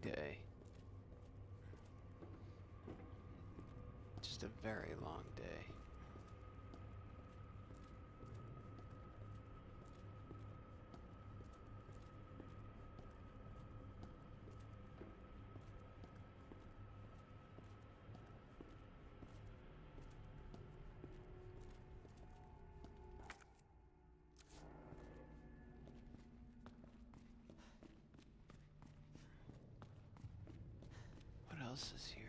long day. Just a very long day. What else is here?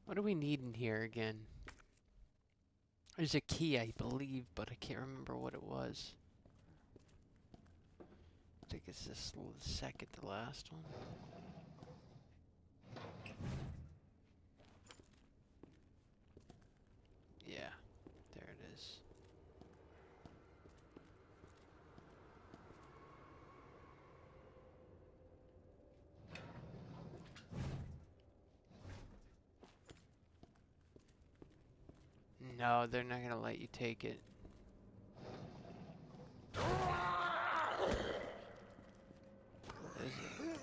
What do we need in here again? There's a key, I believe, but I can't remember what it was. I think it's this second to last one. Yeah, there it is. No, they're not gonna let you take it. Is it?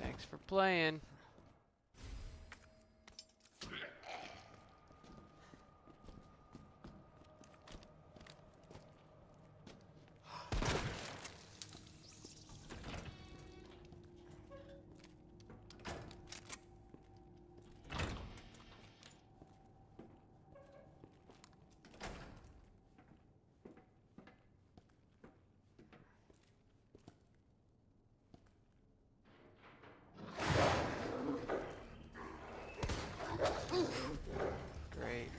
Thanks for playing. Great.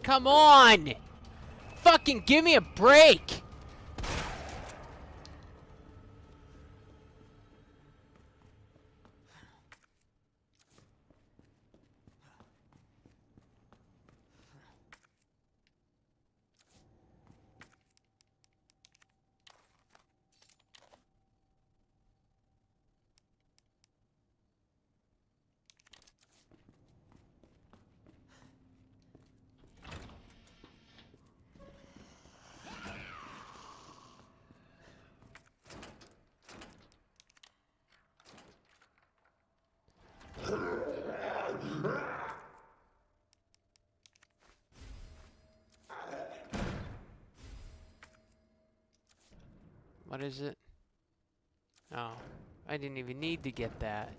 Come on! Fucking give me a break! What is it? Oh, I didn't even need to get that.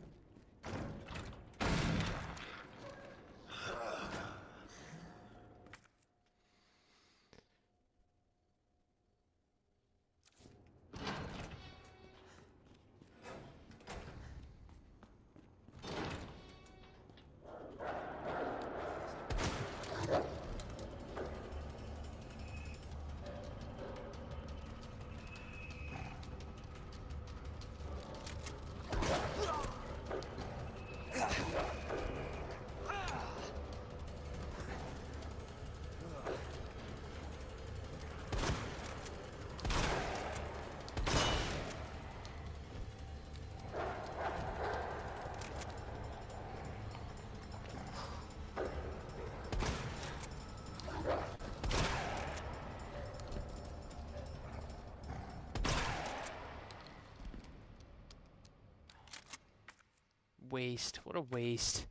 Waste. What a waste.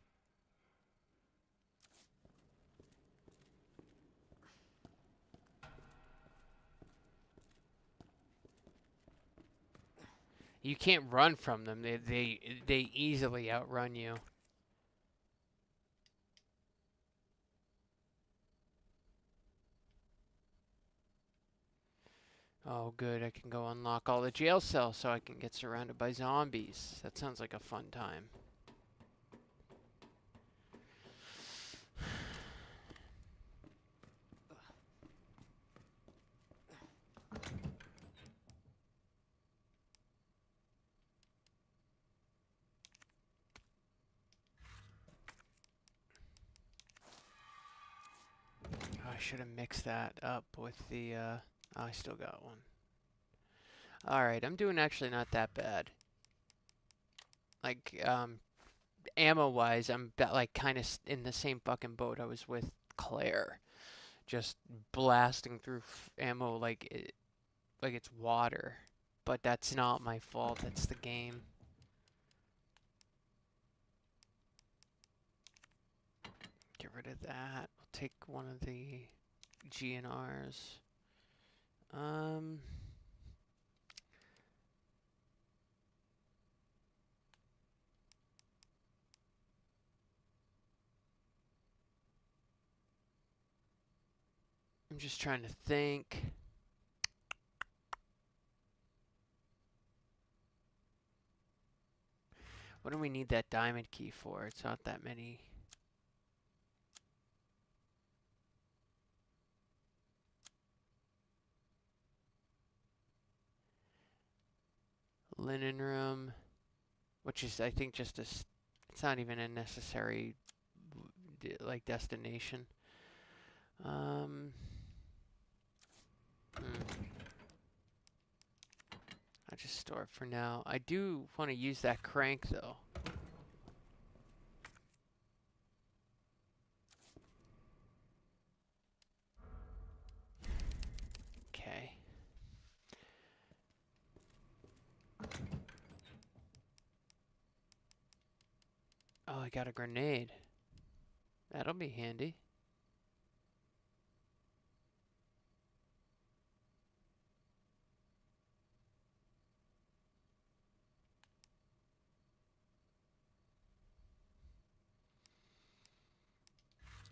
You can't run from them. They easily outrun you. Oh, good. I can go unlock all the jail cells so I can get surrounded by zombies. That sounds like a fun time. should have mixed that up with the, oh, I still got one. Alright, I'm doing actually not that bad. Like, ammo-wise, I'm like kind of in the same fucking boat I was with Claire. Just blasting through ammo like it's water. But that's not my fault, that's the game. Get rid of that. We'll take one of the GNRs. I'm just trying to think. What do we need that diamond key for? It's not that many. Linen room, which is, I think, just a, it's not even a necessary, like, destination. I'll just store it for now. I do want to use that crank, though. Okay. Oh, I got a grenade. That'll be handy.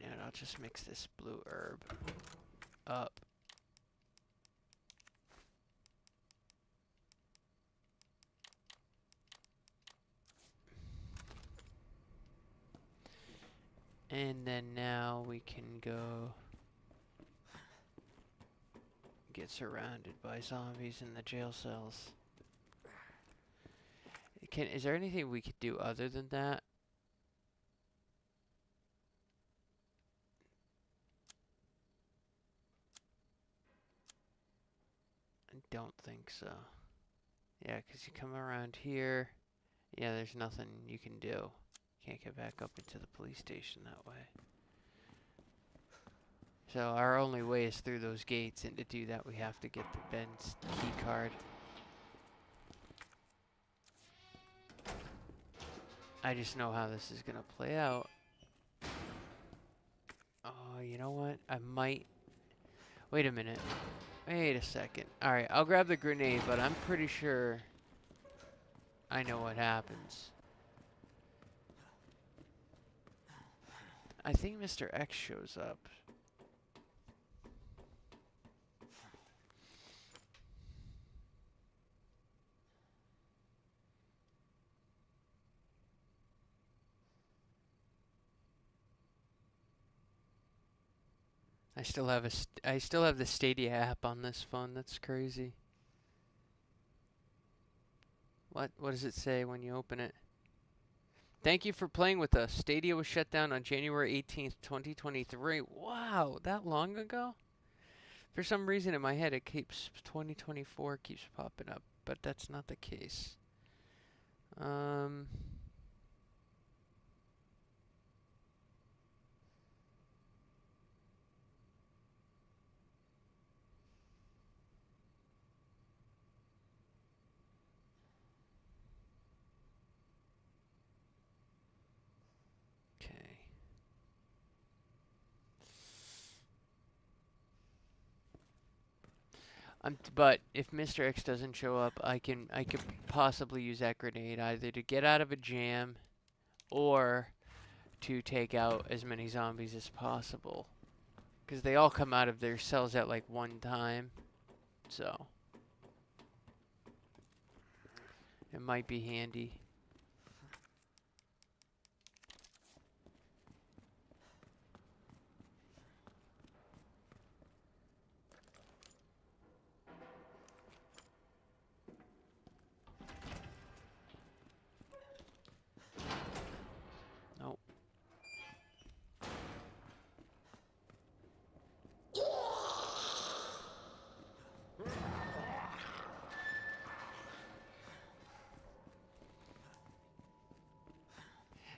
And I'll just mix this blue herb up. And then now we can go get surrounded by zombies in the jail cells. Is there anything we could do other than that? I don't think so. Yeah, because you come around here. Yeah, there's nothing you can do. Can't get back up into the police station that way. So our only way is through those gates, and to do that we have to get the Ben's key card. I just know how this is gonna play out. Oh, you know what? I might... Wait a minute. Wait a second. Alright, I'll grab the grenade, but I'm pretty sure I know what happens. I think Mr. X shows up. I still have the Stadia app on this phone. That's crazy. What does it say when you open it? Thank you for playing with us. Stadia was shut down on January 18th, 2023. Wow, that long ago? For some reason in my head it keeps 2024 keeps popping up, but that's not the case. But if Mr. X doesn't show up, I could possibly use that grenade either to get out of a jam or to take out as many zombies as possible. Because they all come out of their cells at like one time. So it might be handy.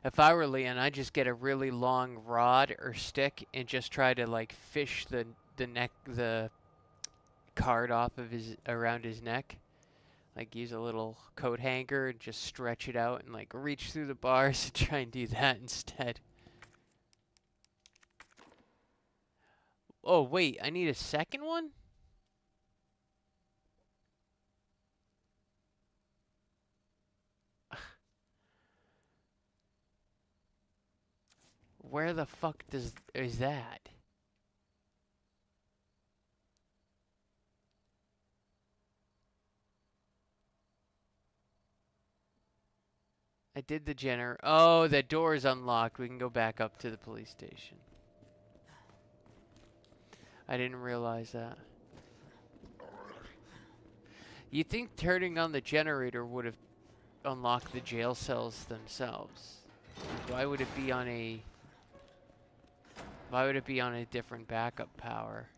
If I were Leon, I'd just get a really long rod or stick and just try to like fish the card off of his around his neck. Like use a little coat hanger and just stretch it out and like reach through the bars and try and do that instead. Oh wait, I need a second one? Where the fuck is that? I did the generator. Oh, the door is unlocked. We can go back up to the police station. I didn't realize that. You'd think turning on the generator would have unlocked the jail cells themselves. Why would it be on a... Why would it be on a different backup power?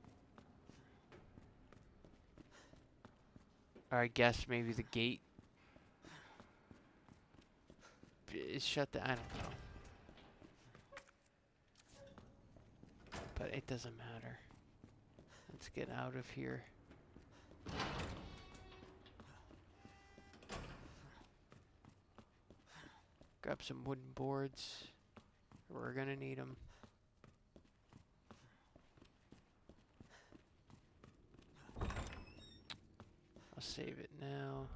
Or I guess maybe the gate is shut down. I don't know. But it doesn't matter. Let's get out of here. Grab some wooden boards. We're gonna need them. I'll save it now.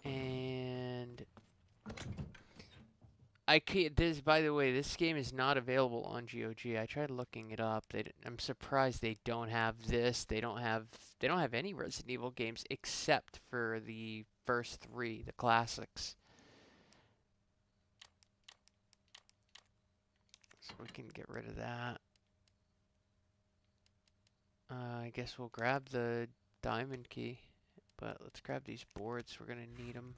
And I can't, this, by the way, this game is not available on GOG. I tried looking it up. I'm surprised they don't have this. They don't have any Resident Evil games except for the first 3, the classics. So we can get rid of that. I guess we'll grab the diamond key, but let's grab these boards. We're gonna need them.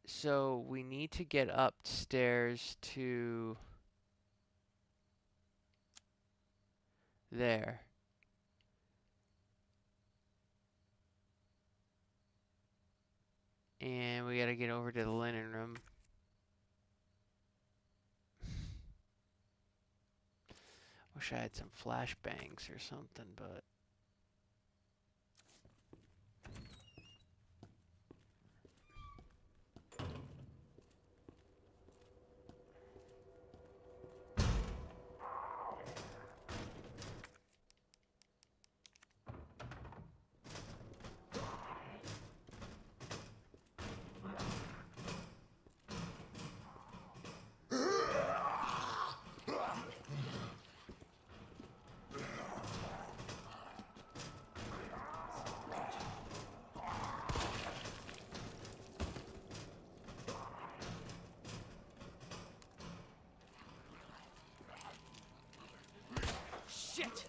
So we need to get upstairs to there. And we gotta get over to the linen room. Wish I had some flashbangs or something, but... Shit!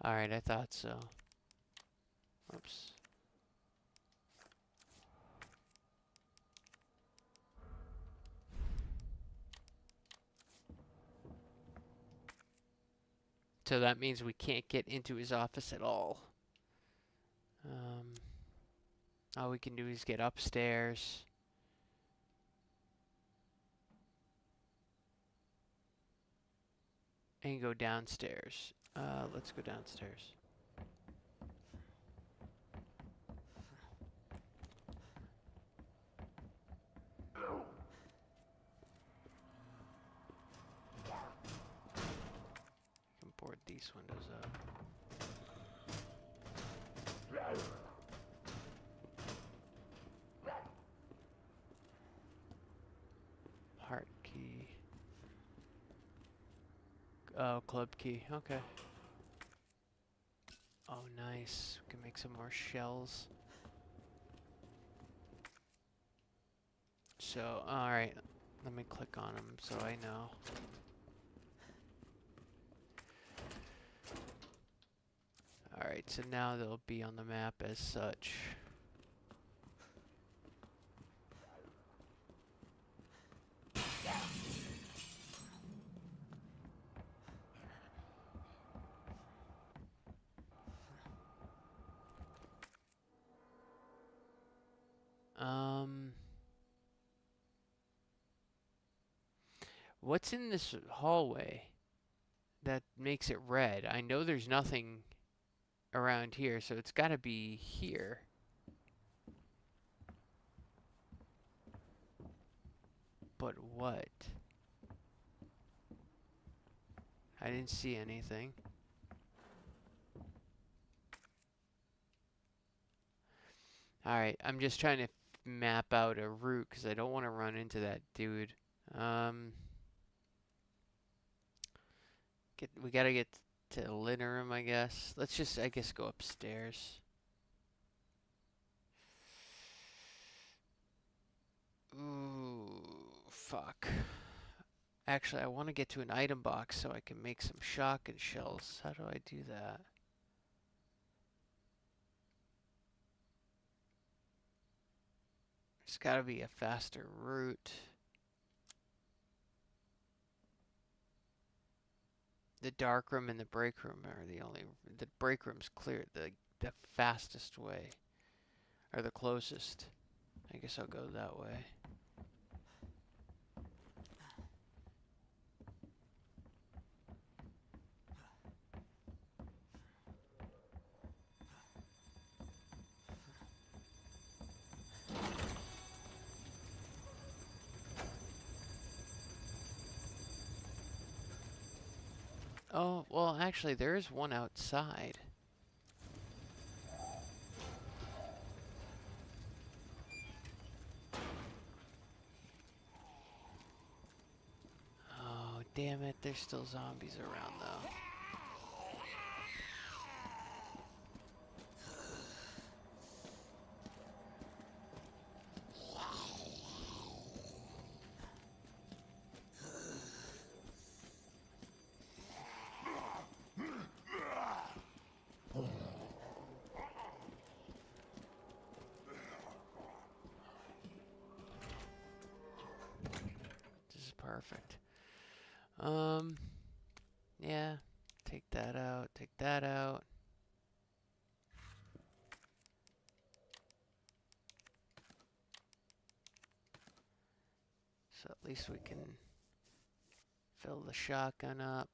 Alright, I thought so. Oops. So that means we can't get into his office at all. All we can do is get upstairs. And go downstairs. Let's go downstairs. Can board these windows up. Heart key. Oh, club key. Okay. Oh, nice. We can make some more shells. So, alright. Let me click on them so I know. Alright, so now they'll be on the map as such. What's in this hallway that makes it red? I know there's nothing around here, so it's gotta be here. But what? I didn't see anything. Alright, I'm just trying to map out a route because I don't want to run into that dude. We gotta get to the living room, I guess. Let's just, I guess, go upstairs. Ooh, fuck. Actually, I want to get to an item box so I can make some shotgun shells. How do I do that? There's gotta be a faster route. The dark room and the break room are the only. The break room's clear. The fastest way, or the closest. I guess I'll go that way. Oh, well, actually, there is one outside. Oh, damn it. There's still zombies around, though. This is perfect. Yeah. Take that out. Take that out. So at least we can fill the shotgun up.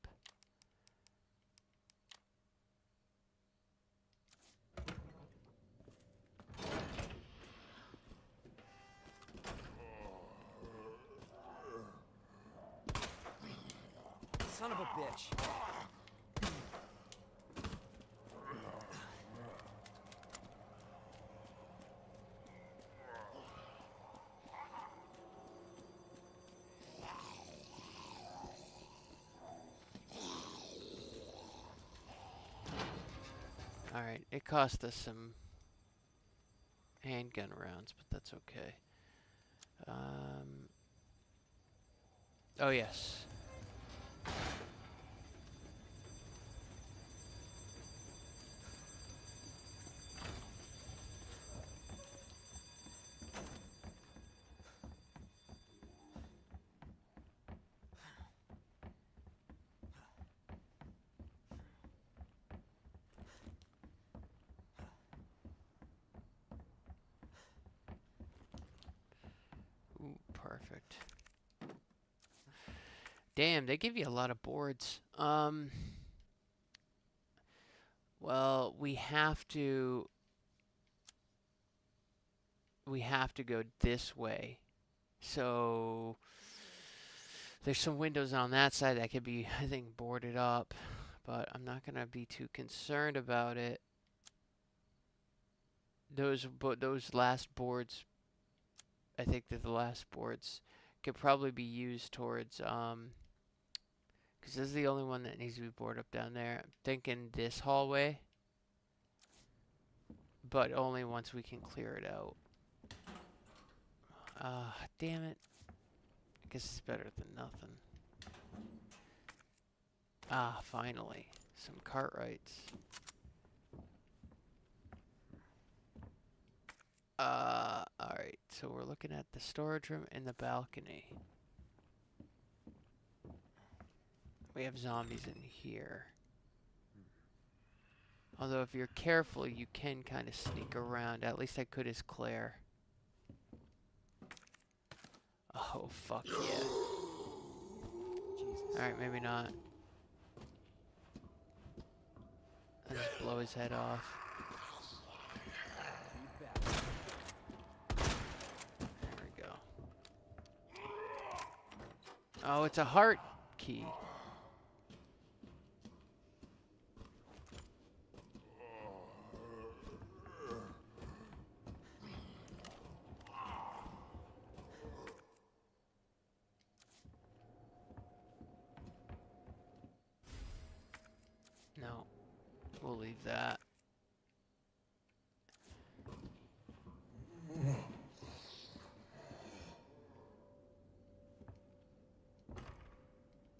Son of a bitch. Alright, it cost us some handgun rounds, but that's okay. Oh yes. Perfect. Damn, they give you a lot of boards. Well, we have to go this way. So there's some windows on that side that could be, I think, boarded up, but I'm not gonna be too concerned about it. Those last boards, I think that the last boards could probably be used towards because this is the only one that needs to be boarded up down there. I'm thinking this hallway, but only once we can clear it out. Damn it. I guess it's better than nothing. Finally. Some Cartwrights. Alright. So we're looking at the storage room and the balcony. We have zombies in here. Although if you're careful, you can kind of sneak around. At least I could as Claire. Oh, fuck yeah. Alright, maybe not. I'll just blow his head off. There we go. Oh, it's a heart key. No, we'll leave that.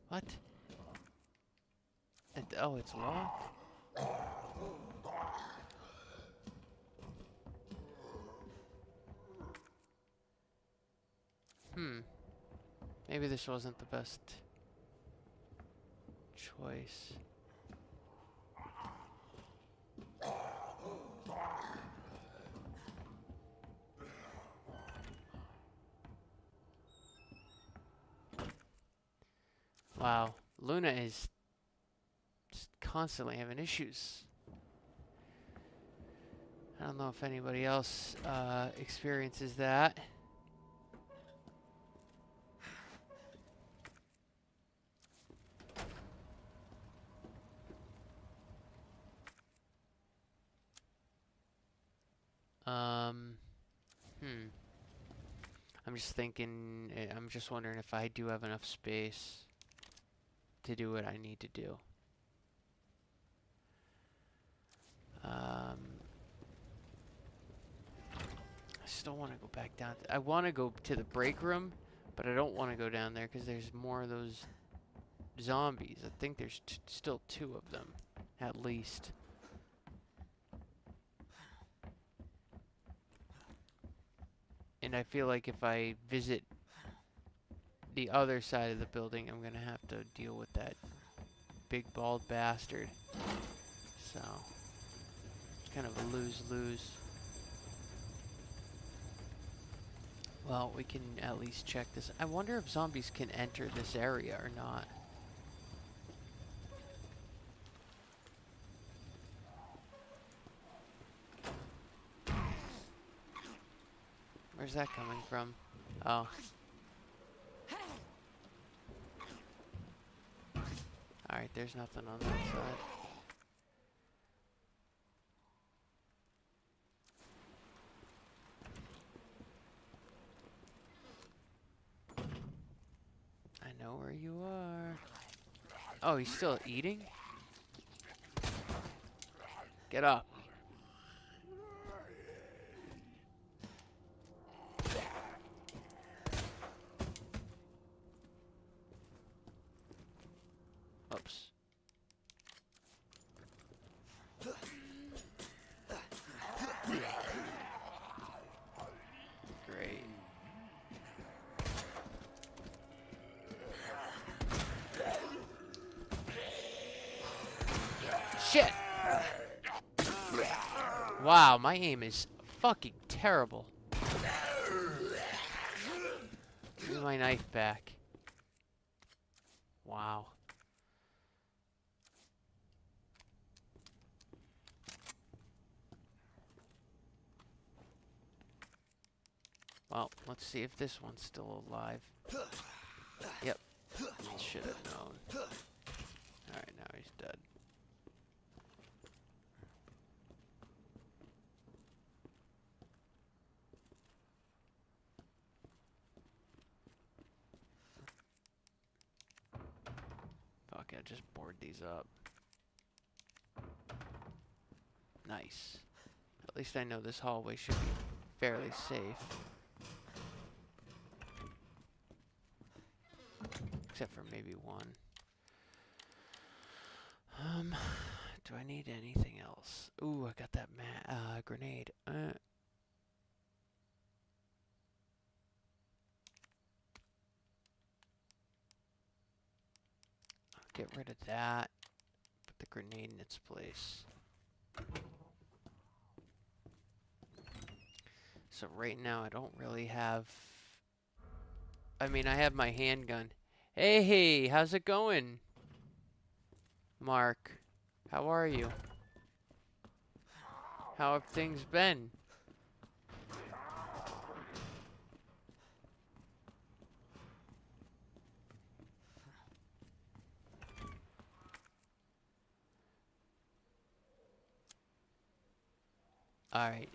What? Oh, it's locked? Maybe this wasn't the best choice. Wow, Luna is just constantly having issues. I don't know if anybody else experiences that. I'm just thinking, I'm just wondering if I do have enough space to do what I need to do. I still want to go back down. I want to go to the break room, but I don't want to go down there because there's more of those zombies. I think there's still 2 of them, at least. And I feel like if I visit the other side of the building, I'm going to have to deal with that big bald bastard. So, it's kind of a lose-lose. Well, we can at least check this. I wonder if zombies can enter this area or not. Where's that coming from? Oh. Alright, there's nothing on that side. I know where you are. Oh, he's still eating? Get up. Oops. Great. Shit! Wow, my aim is fucking terrible. Give me my knife back. Wow. Well, let's see if this one's still alive. Yep. Should have known. Alright, now he's dead. Fuck, I just board these up. Nice. At least I know this hallway should be fairly safe. Except for maybe one. Do I need anything else? Ooh, I got that grenade. Get rid of that. Put the grenade in its place. So right now I don't really have... I mean, I have my handgun. Hey, how's it going? Mark, how are you? How have things been? Alright.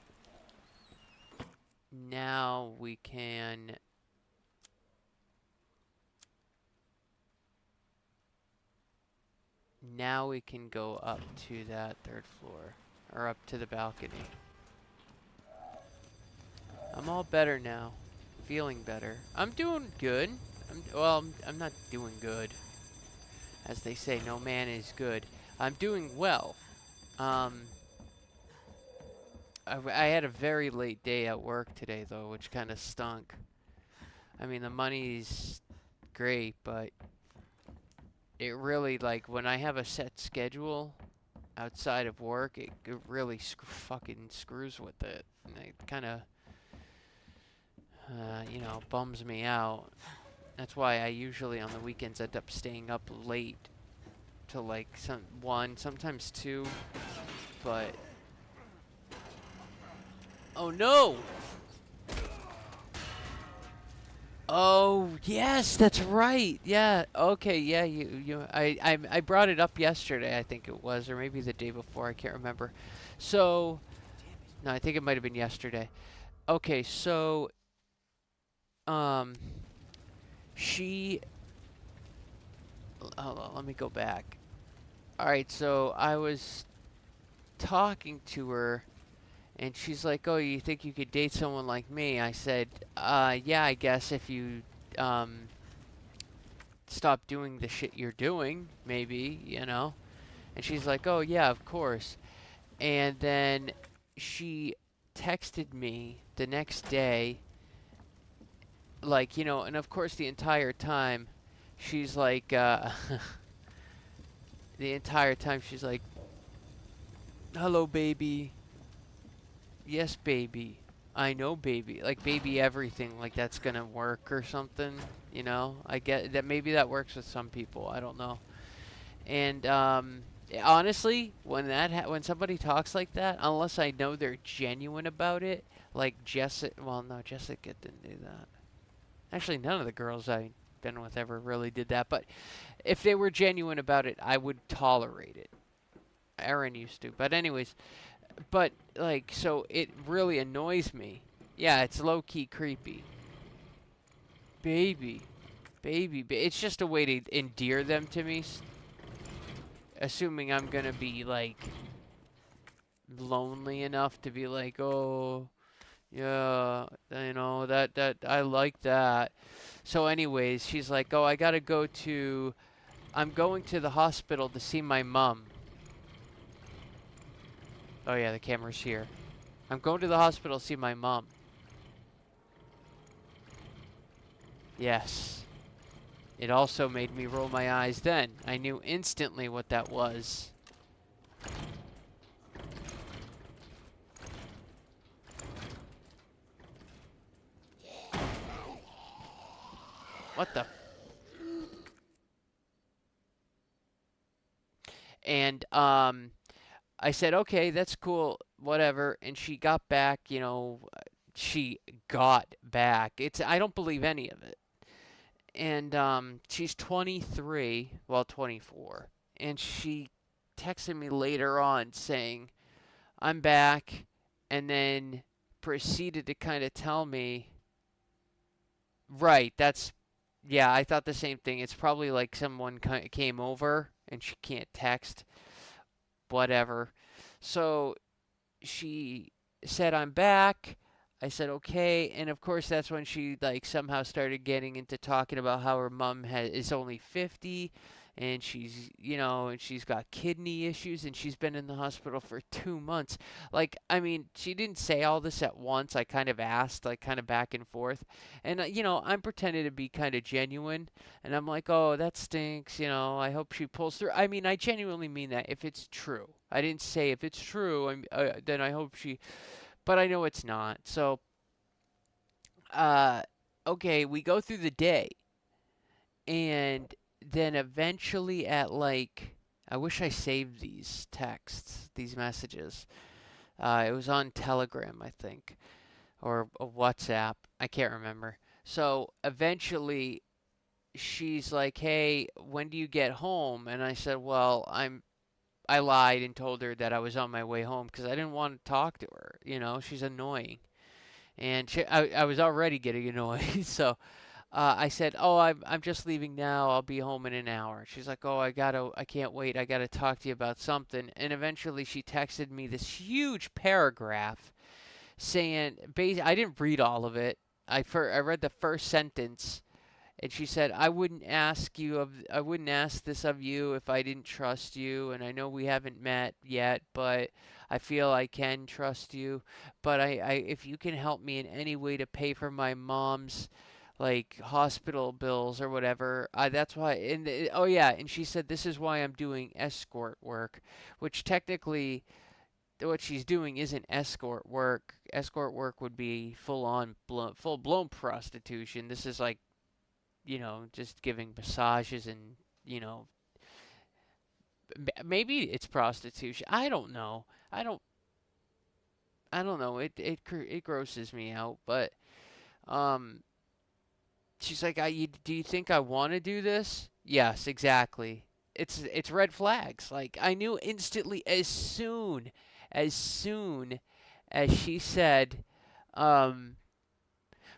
Now we can... Now we can go up to that third floor. Or up to the balcony. I'm all better now. Feeling better. I'm doing good. I'm not doing good. As they say, no man is good. I'm doing well. I had a very late day at work today, though, which kind of stunk. I mean, the money's great, but it really, like, when I have a set schedule outside of work, it really fucking screws with it. And it kind of, you know, bums me out. That's why I usually on the weekends end up staying up late till like 1, sometimes 2, but... Oh no! Oh yes, that's right. Yeah. Okay. Yeah. I brought it up yesterday. I think it was, or maybe the day before. I can't remember. So, no, I think it might have been yesterday. Okay. So, she. Hold on. Let me go back. All right. So I was talking to her. And she's like, oh, you think you could date someone like me? I said, yeah, I guess if you stop doing the shit you're doing, maybe, you know? And she's like, oh, yeah, of course. And then she texted me the next day, like, you know, and of course the entire time she's like, the entire time she's like, hello, baby. Yes, baby. I know, baby. Like, baby everything. Like, that's gonna work or something. You know? I get that. Maybe that works with some people. I don't know. And, honestly, when when somebody talks like that, unless I know they're genuine about it, like Jessica... Well, no, Jessica didn't do that. Actually, none of the girls I've been with ever really did that. But if they were genuine about it, I would tolerate it. Erin used to. But anyways... But, like, so it really annoys me. Yeah, it's low-key creepy. Baby. Baby. It's just a way to endear them to me. Assuming I'm gonna be, like, lonely enough to be like, oh, yeah, you know, that, I like that. So anyways, she's like, oh, I gotta go to... I'm going to the hospital to see my mom. Oh yeah, the camera's here. I'm going to the hospital to see my mom. Yes. It also made me roll my eyes then. I knew instantly what that was. What the? And I said, okay, that's cool, whatever. And she got back, she got back. I don't believe any of it. And she's 23, well, 24. And she texted me later on saying, I'm back. And then proceeded to kind of tell me, right, yeah, I thought the same thing. It's probably like someone came over and she can't text, whatever. So she said, I'm back. I said, okay. And of course, that's when she like somehow started getting into talking about how her mom is only 50 and and she's got kidney issues and she's been in the hospital for 2 months. Like, I mean, she didn't say all this at once. I kind of asked, like, kind of back and forth. And, I'm pretending to be kind of genuine. And I'm like, oh, that stinks. I hope she pulls through. I mean, I genuinely mean that if it's true. I didn't say if it's true, then I hope she, but I know it's not. So, uh, okay, we go through the day, and then eventually at like, I wish I saved these texts, these messages. It was on Telegram, I think, or a WhatsApp. I can't remember. So eventually, she's like, "Hey, when do you get home?" And I said, "Well, I lied and told her that I was on my way home because I didn't want to talk to her. She's annoying." And I was already getting annoyed. So I said, "Oh, I'm just leaving now. I'll be home in an hour." She's like, "Oh, I can't wait. I gotta talk to you about something." And eventually she texted me this huge paragraph saying, I didn't read all of it. I read the first sentence. And she said, I wouldn't ask this of you if I didn't trust you, and I know we haven't met yet, but I feel I can trust you. But if you can help me in any way to pay for my mom's like hospital bills or whatever, that's why. Oh yeah, and she said this is why I'm doing escort work, which technically what she's doing isn't escort work. Escort work would be full blown prostitution. This is like just giving massages and, you know, maybe it's prostitution. I don't know. I don't. I don't know. It grosses me out. But um, she's like, do you think I want to do this? Yes, exactly. It's red flags. Like I knew instantly as soon as she said, um,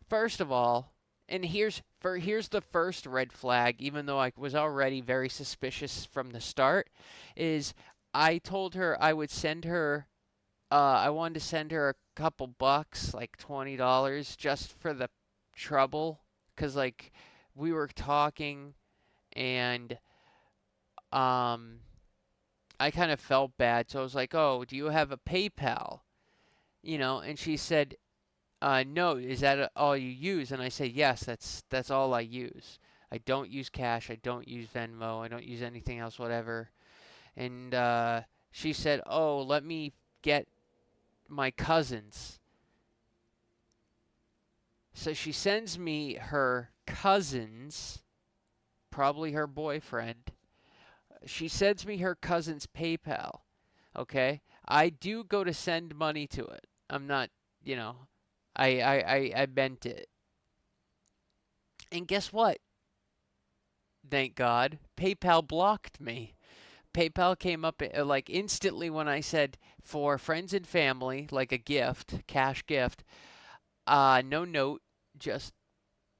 first of all, and here's the first red flag, even though I was already very suspicious from the start, is I told her I would send her I wanted to send her a couple bucks, like $20 just for the trouble, 'cause like we were talking and um I kind of felt bad, so I was like, "Oh, do you have a PayPal?" And she said, no, is that all you use? And I say, yes, that's all I use. I don't use cash. I don't use Venmo. I don't use anything else, whatever. And she said, oh, let me get my cousin's. So she sends me her cousin's, probably her boyfriend. She sends me her cousin's PayPal. Okay? I do go to send money to it. I'm not, you know, I meant it. And guess what? Thank God, PayPal blocked me. PayPal came up like instantly when I said for friends and family, like a gift, cash gift, no note, just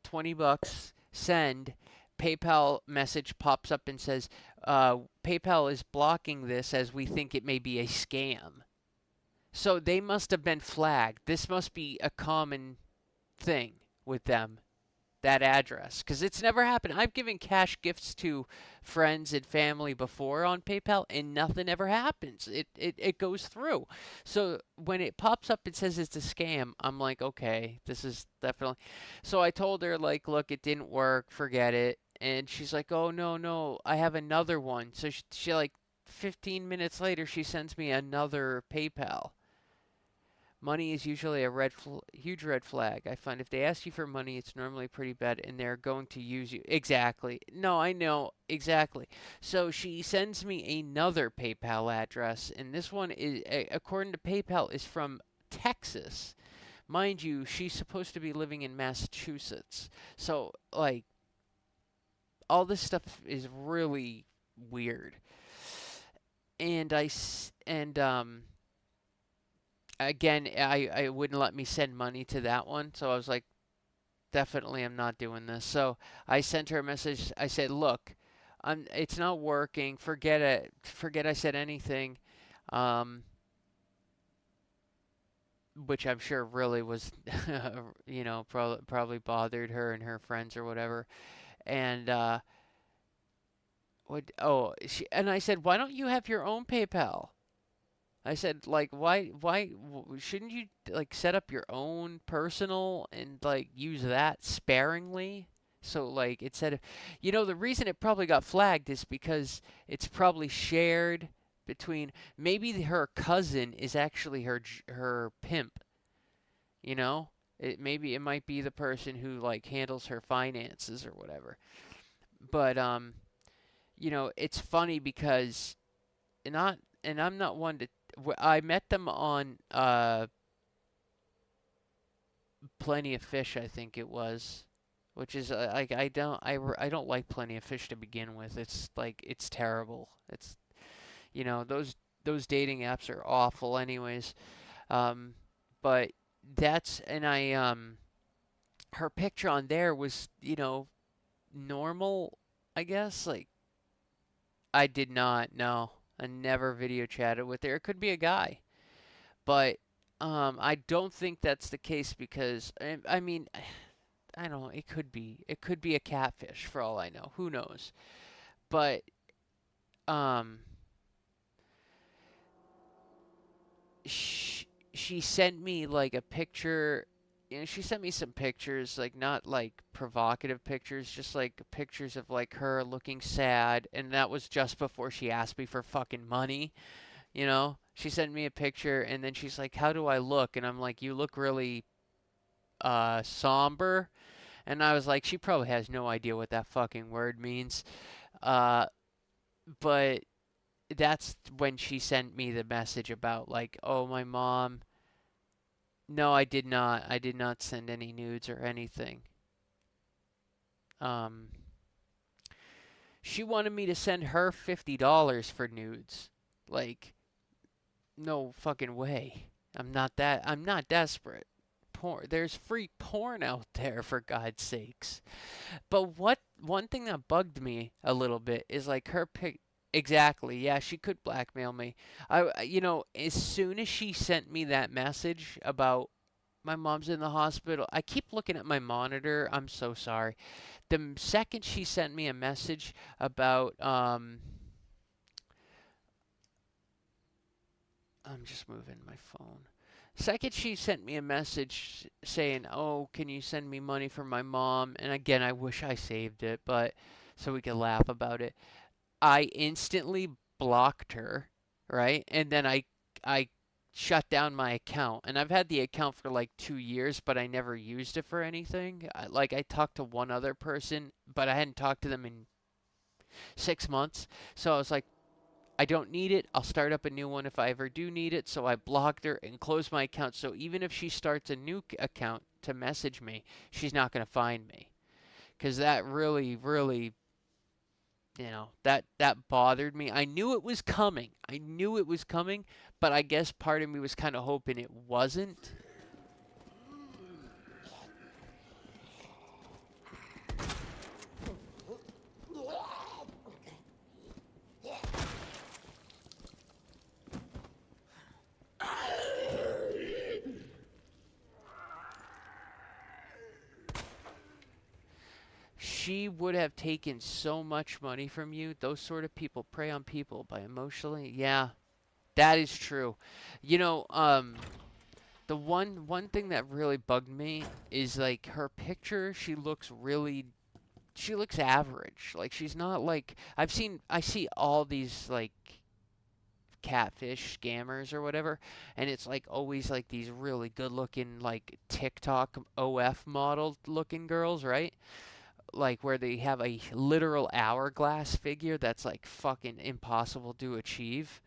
$20, send. PayPal message pops up and says, PayPal is blocking this as we think it may be a scam. So they must have been flagged. This must be a common thing with them, that address, because it's never happened. I've given cash gifts to friends and family before on PayPal, and nothing ever happens. It goes through. So when it pops up and says it's a scam, I'm like, okay, this is definitely. So I told her, like, look, it didn't work, forget it. And she's like, oh, no, no, I have another one. So she like 15 minutes later, she sends me another PayPal. Money is usually a huge red flag. I find if they ask you for money, it's normally pretty bad and they're going to use you. Exactly. No, I know. Exactly. So she sends me another PayPal address, and this one is, according to PayPal, is from Texas. Mind you, she's supposed to be living in Massachusetts. So, like, all this stuff is really weird. And again, I wouldn't let me send money to that one. So I was like, definitely I'm not doing this. So I sent her a message. I said, look, it's not working. Forget it. Forget I said anything. Um, which I'm sure really was, probably bothered her and her friends or whatever. And and I said, why don't you have your own PayPal? I said, like, shouldn't you like set up your own personal and like use that sparingly? So like instead of, the reason it probably got flagged is because it's probably shared between maybe her cousin is actually her pimp. You know, maybe it might be the person who like handles her finances or whatever. But it's funny because not and I'm not one to. I met them on Plenty of Fish, I think it was, which is like I don't like Plenty of Fish to begin with. It's like it's terrible. It's those dating apps are awful, anyways. Um, but that's and I her picture on there was normal, I guess. Like I did not know. I never video chatted with her. It could be a guy. But I don't think that's the case because I mean, I don't know. It could be. It could be a catfish for all I know. Who knows? But um, she sent me like a picture. She sent me some pictures, like not like provocative pictures, just like pictures of like her looking sad, and that was just before she asked me for fucking money. She sent me a picture, and then she's like, "How do I look?" And I'm like, "You look really somber." And I was like, she probably has no idea what that fucking word means. Uh, but that's when she sent me the message about like, oh, my mom. No, I did not. I did not send any nudes or anything. Um, she wanted me to send her $50 for nudes. Like, no fucking way. I'm not desperate. There's free porn out there for God's sakes. But one thing that bugged me a little bit is like her pic. Exactly. Yeah, she could blackmail me. As soon as she sent me that message about my mom's in the hospital, I keep looking at my monitor. I'm so sorry. The second she sent me a message about I'm just moving my phone. Second, she sent me a message saying, "Oh, can you send me money for my mom?" And again, I wish I saved it, but so we could laugh about it. I instantly blocked her, right? And then I shut down my account. And I've had the account for like 2 years, but I never used it for anything. I talked to one other person, but I hadn't talked to them in 6 months. So I was like, I don't need it. I'll start up a new one if I ever do need it. So I blocked her and closed my account. So even if she starts a new account to message me, she's not going to find me. Because that really, really, that bothered me. I knew it was coming. I knew it was coming, but I guess part of me was kind of hoping it wasn't. She would have taken so much money from you. Those sort of people prey on people by emotionally. Yeah, that is true. You know, the one thing that really bugged me is like her picture. She looks average. Like she's not like I see all these like catfish scammers or whatever, and it's like always like these really good looking like TikTok OF model looking girls, right? Like where they have a literal hourglass figure that's like fucking impossible to achieve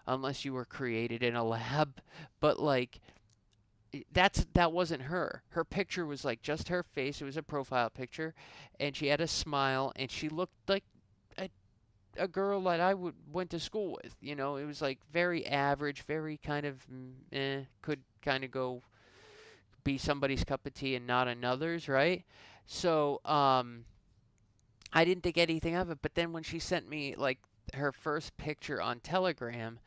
unless you were created in a lab. But like that wasn't her. Her picture was like just her face. It was a profile picture, and she had a smile, and she looked like a, a girl that I would went to school with. You know, it was like very average, very kind of could kind of go be somebody's cup of tea and not another's, right? So I didn't think anything of it. But then when she sent me like her first picture on Telegram,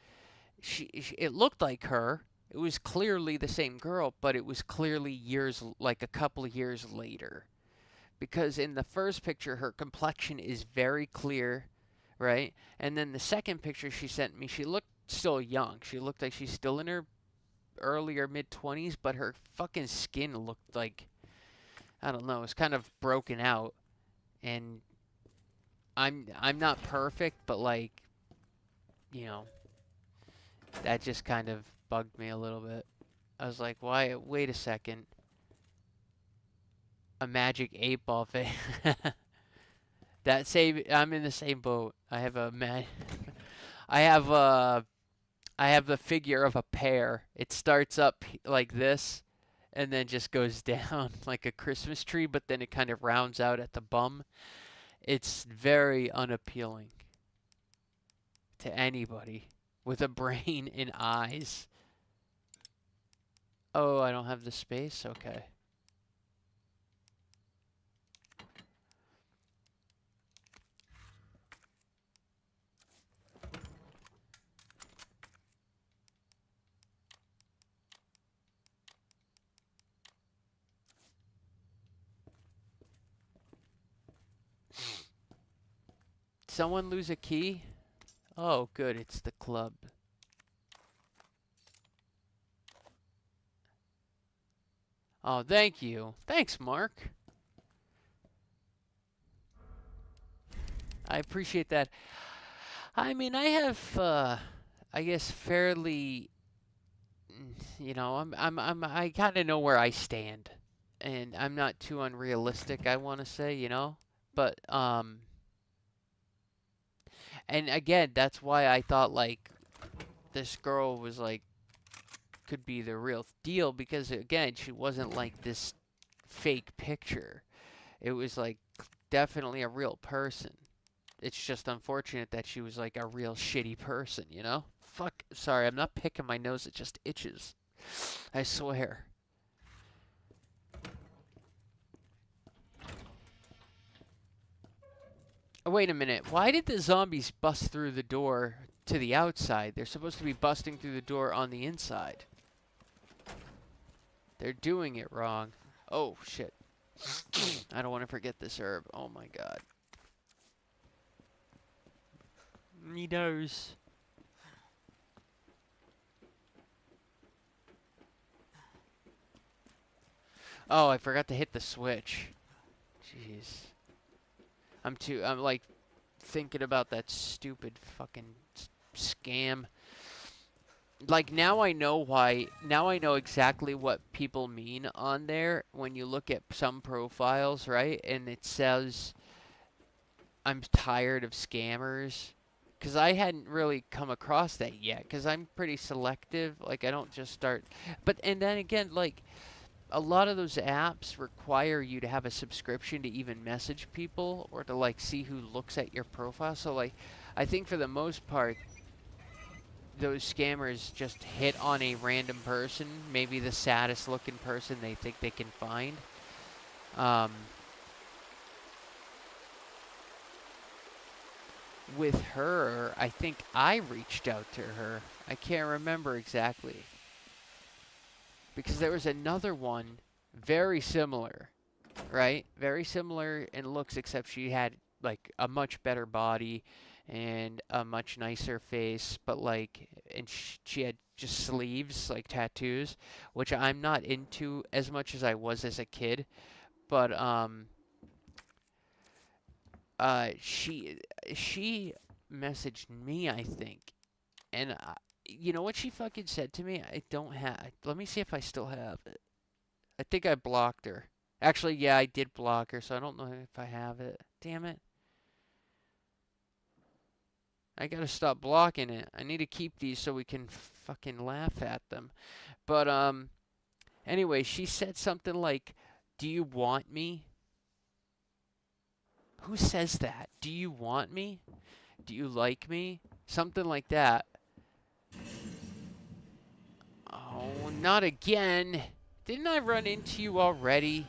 she it looked like her. It was clearly the same girl, but it was clearly years, like a couple of years later. Because in the first picture, her complexion is very clear, right? And then the second picture she sent me, she looked still young. She looked like she's still in her early or mid 20s, but her fucking skin looked like, I don't know, it's kind of broken out. And I'm not perfect, but like, you know, that just kind of bugged me a little bit. I was like, why? Wait a second. A magic 8-ball face. That same. I'm in the same boat. I have a I have a. I have the figure of a pear. It starts up like this, and then just goes down like a Christmas tree. But then it kind of rounds out at the bum. It's very unappealing to anybody with a brain and eyes. Oh, I don't have the space? Okay. Someone lose a key? Oh, good. It's the club. Oh, thank you. Thanks, Mark. I appreciate that. I mean, I have, I guess, fairly, you know, I kind of know where I stand, and I'm not too unrealistic. I want to say, you know, but and again, that's why I thought like this girl was like could be the real deal because again, she wasn't like this fake picture. It was like definitely a real person. It's just unfortunate that she was like a real shitty person, you know? Fuck, sorry, I'm not picking my nose, it just itches. I swear. Oh, wait a minute. Why did the zombies bust through the door to the outside? They're supposed to be busting through the door on the inside. They're doing it wrong. Oh, shit. I don't want to forget this herb. Oh my god. Me nose. Oh, I forgot to hit the switch. Jeez. I'm like thinking about that stupid fucking scam. Like now I know why, now I know exactly what people mean on there when you look at some profiles, right? And it says, I'm tired of scammers. Because I hadn't really come across that yet. Because I'm pretty selective. Like, I don't just start. But, and then again, like, a lot of those apps require you to have a subscription to even message people or to like see who looks at your profile. So like I think for the most part those scammers just hit on a random person, maybe the saddest looking person they think they can find. With her, I think I reached out to her. I can't remember exactly. Because there was another one very similar, right? Very similar in looks, except she had like a much better body and a much nicer face, but like, and she had just sleeves, like tattoos, which I'm not into as much as I was as a kid. But she messaged me, I think, And you know what she fucking said to me? I don't have. Let me see if I still have it. I think I blocked her. Actually, yeah, I did block her, so I don't know if I have it. Damn it. I gotta stop blocking it. I need to keep these so we can fucking laugh at them. But, anyway, she said something like, "Do you want me?" Who says that? Do you want me? Do you like me? Something like that. Oh, not again. Didn't I run into you already?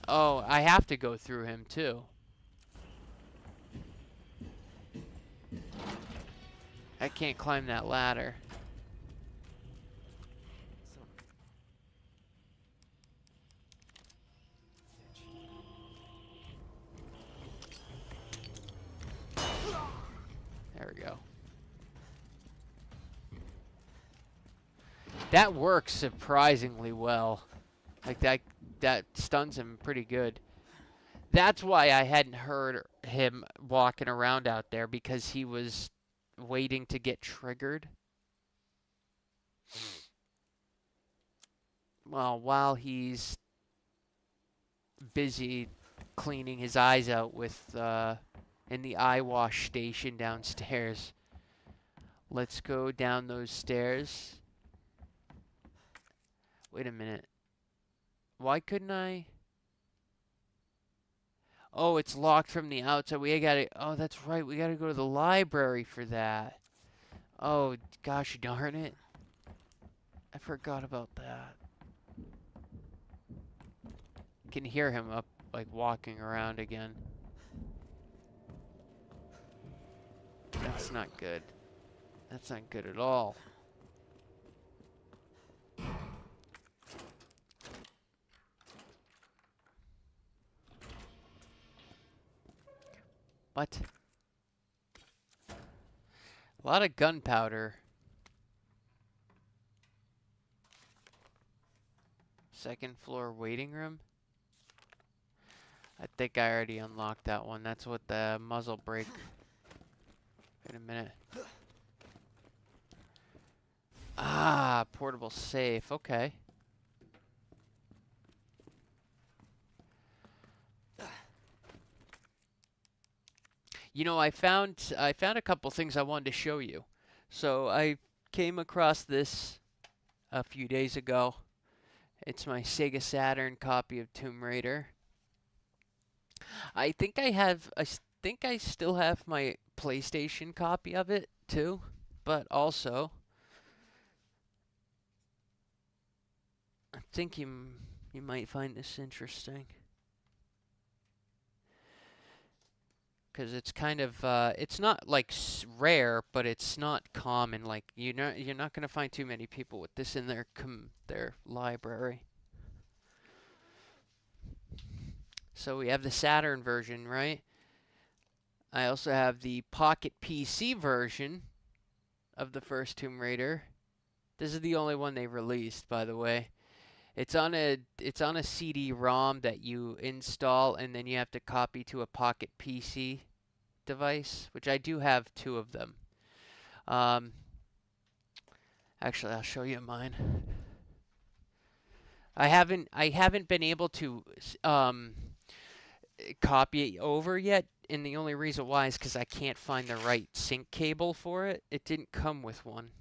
Oh, I have to go through him too. I can't climb that ladder. There we go. That works surprisingly well. Like that stuns him pretty good. That's why I hadn't heard him walking around out there, because he was waiting to get triggered. Well, while he's busy cleaning his eyes out with in the eye wash station downstairs. Let's go down those stairs. Wait a minute. Why couldn't I? Oh, it's locked from the outside. We gotta. Oh, that's right. We gotta go to the library for that. Oh, gosh darn it. I forgot about that. Can hear him up, like, walking around again. That's not good. That's not good at all. What? A lot of gunpowder. Second floor waiting room. I think I already unlocked that one. That's what the muzzle brake. Wait a minute. Ah, portable safe. Okay. You know, I found a couple things I wanted to show you. So I came across this a few days ago. It's my Sega Saturn copy of Tomb Raider. I think I still have my PlayStation copy of it too, but also I think you might find this interesting. Because it's kind of it's not like rare, but it's not common. Like you're not gonna find too many people with this in their library. So we have the Saturn version, right? I also have the Pocket PC version of the first Tomb Raider. This is the only one they released, by the way. It's on a CD-ROM that you install, and then you have to copy to a Pocket PC device, which I do have two of them. Actually, I'll show you mine. I haven't been able to copy it over yet, and the only reason why is because I can't find the right sync cable for it. It didn't come with one.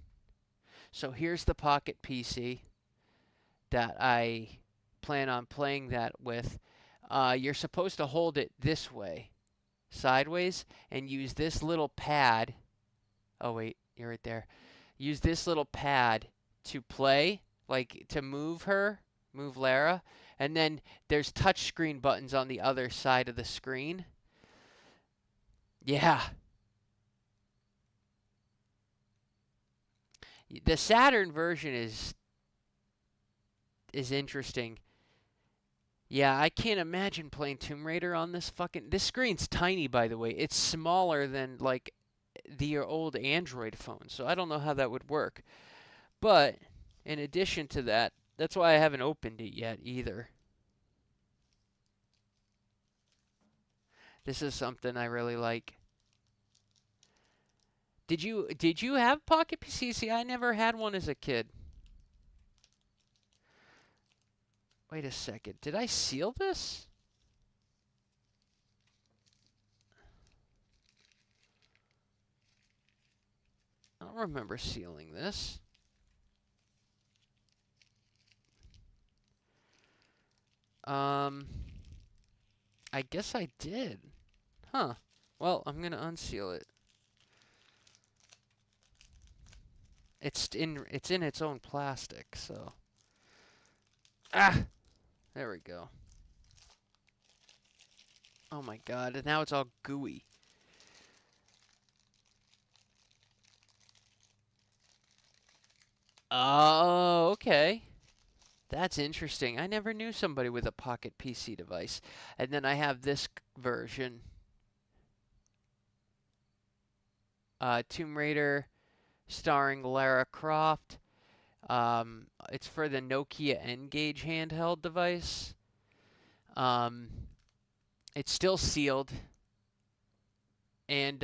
So here's the Pocket PC that I plan on playing that with. You're supposed to hold it this way, sideways, and use this little pad. Oh wait, you're right there. Use this little pad to play, like to move Lara, and then there's touchscreen buttons on the other side of the screen. Yeah. The Saturn version is interesting. Yeah, I can't imagine playing Tomb Raider on this fucking... This screen's tiny, by the way. It's smaller than, like, the old Android phone, so I don't know how that would work. But, in addition to that, that's why I haven't opened it yet, either. This is something I really like. Did you have Pocket PC? See, I never had one as a kid. Wait a second. Did I seal this? I don't remember sealing this. I guess I did. Huh. Well, I'm gonna unseal it. It's in its own plastic, so. Ah! There we go. Oh my god, and now it's all gooey. Oh, okay. That's interesting. I never knew somebody with a Pocket PC device. And then I have this version. Tomb Raider starring Lara Croft. It's for the Nokia N-Gage handheld device. It's still sealed. And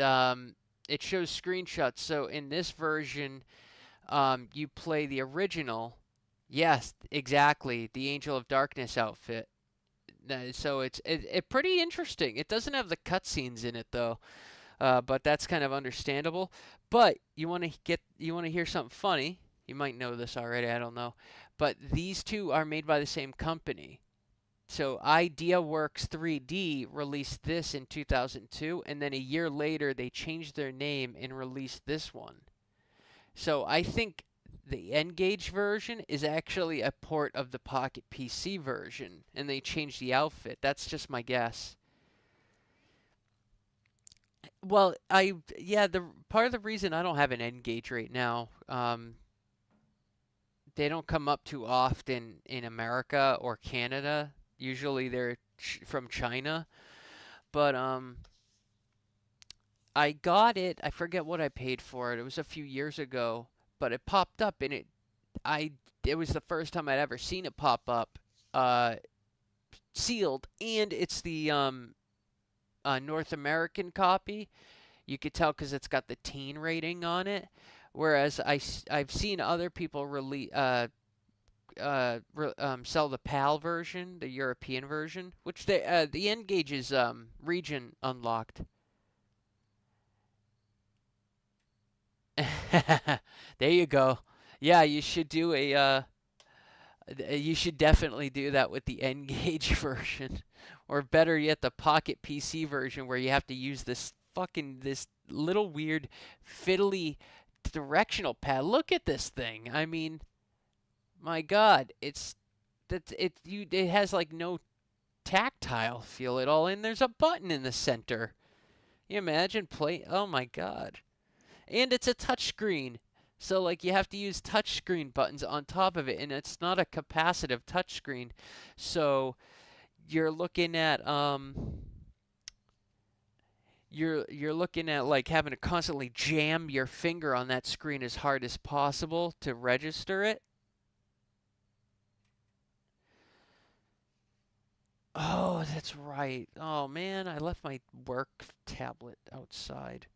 it shows screenshots. So in this version, you play the original. Yes, exactly. The Angel of Darkness outfit. So it's pretty interesting. It doesn't have the cutscenes in it though, but that's kind of understandable. But you want to hear something funny? You might know this already. I don't know, but these two are made by the same company. So IdeaWorks 3D released this in 2002, and then a year later they changed their name and released this one. So I think the N-Gage version is actually a port of the Pocket PC version, and they changed the outfit. That's just my guess. Well, the part of the reason I don't have an N-Gage right now, they don't come up too often in America or Canada. Usually they're from China, but I got it. I forget what I paid for it. It was a few years ago, but it popped up and it was the first time I'd ever seen it pop up, uh, sealed, and it's the North American copy. You could tell because it's got the teen rating on it. Whereas I've seen other people sell the PAL version, the European version, which the N-Gage is region unlocked. There you go. Yeah, you should do you should definitely do that with the N-Gage version, or better yet, the Pocket PC version, where you have to use this little weird fiddly directional pad. Look at this thing. I mean, my God, it has like no tactile feel at all, and there's a button in the center. You imagine play? Oh my God. And it's a touchscreen. So like you have to use touchscreen buttons on top of it, and it's not a capacitive touchscreen. So you're looking at you're looking at like having to constantly jam your finger on that screen as hard as possible to register it. Oh, that's right. Oh man, I left my work tablet outside.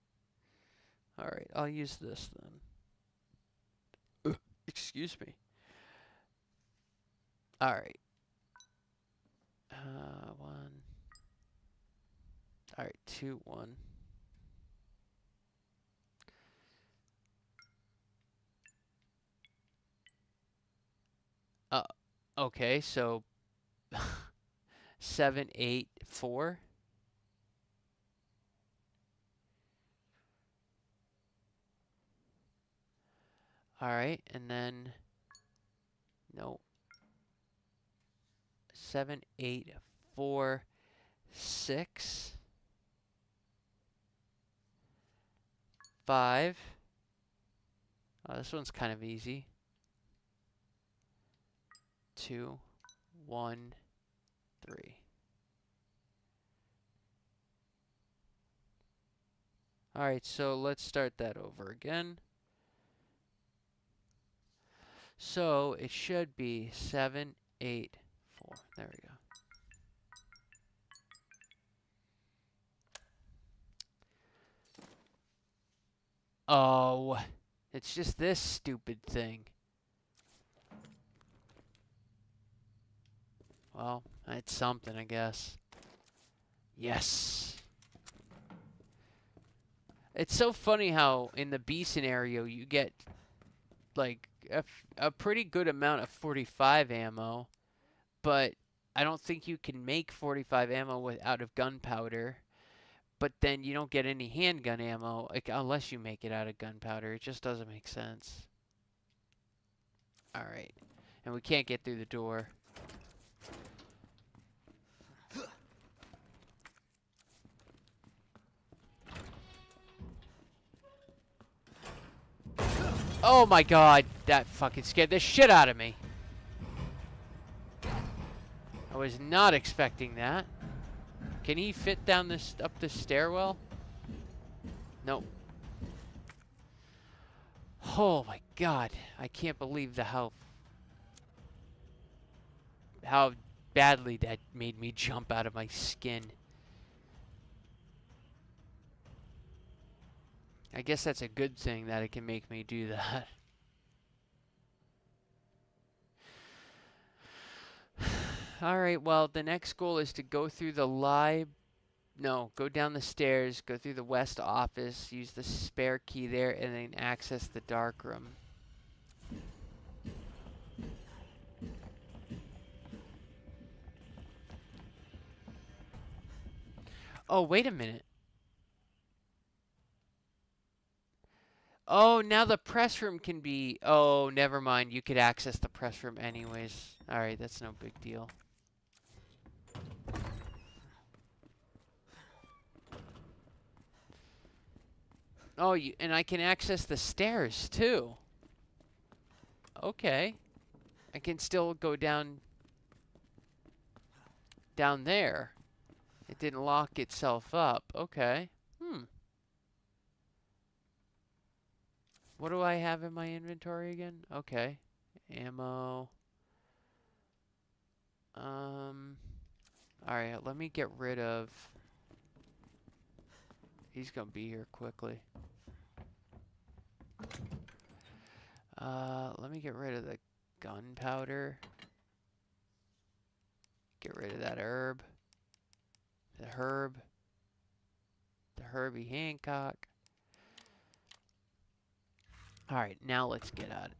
All right, I'll use this then. Excuse me. All right. One. All right, 2, 1. Uh, okay, so 7, 8, 4. All right, and then no. 7, 8, 4, 6, 5. Oh, this one's kind of easy. 2, 1, 3. All right, so let's start that over again. So it should be 7, 8, 4. There we go. Oh, it's just this stupid thing. Well, it's something, I guess. Yes. It's so funny how in the B scenario you get like a pretty good amount of 45 ammo, but I don't think you can make 45 ammo out of gunpowder. But then you don't get any handgun ammo like, unless you make it out of gunpowder. It just doesn't make sense. Alright. And we can't get through the door. Oh my god, that fucking scared the shit out of me. I was not expecting that. Can he fit down this up the stairwell? Nope. Oh my god, I can't believe how badly that made me jump out of my skin. I guess that's a good thing that it can make me do that. Alright, well, the next goal is to go through the go down the stairs, go through the west office, use the spare key there, and then access the dark room. Oh, wait a minute. Oh, now the press room can be... Oh, never mind. You could access the press room anyways. Alright, that's no big deal. Oh, and I can access the stairs, too. Okay. I can still go down there. It didn't lock itself up. Okay. What do I have in my inventory again? Okay. Ammo. Alright, let me get rid of... He's gonna be here quickly. Let me get rid of the gunpowder. Get rid of that herb. The Herbie Hancock. Alright, now let's get at it.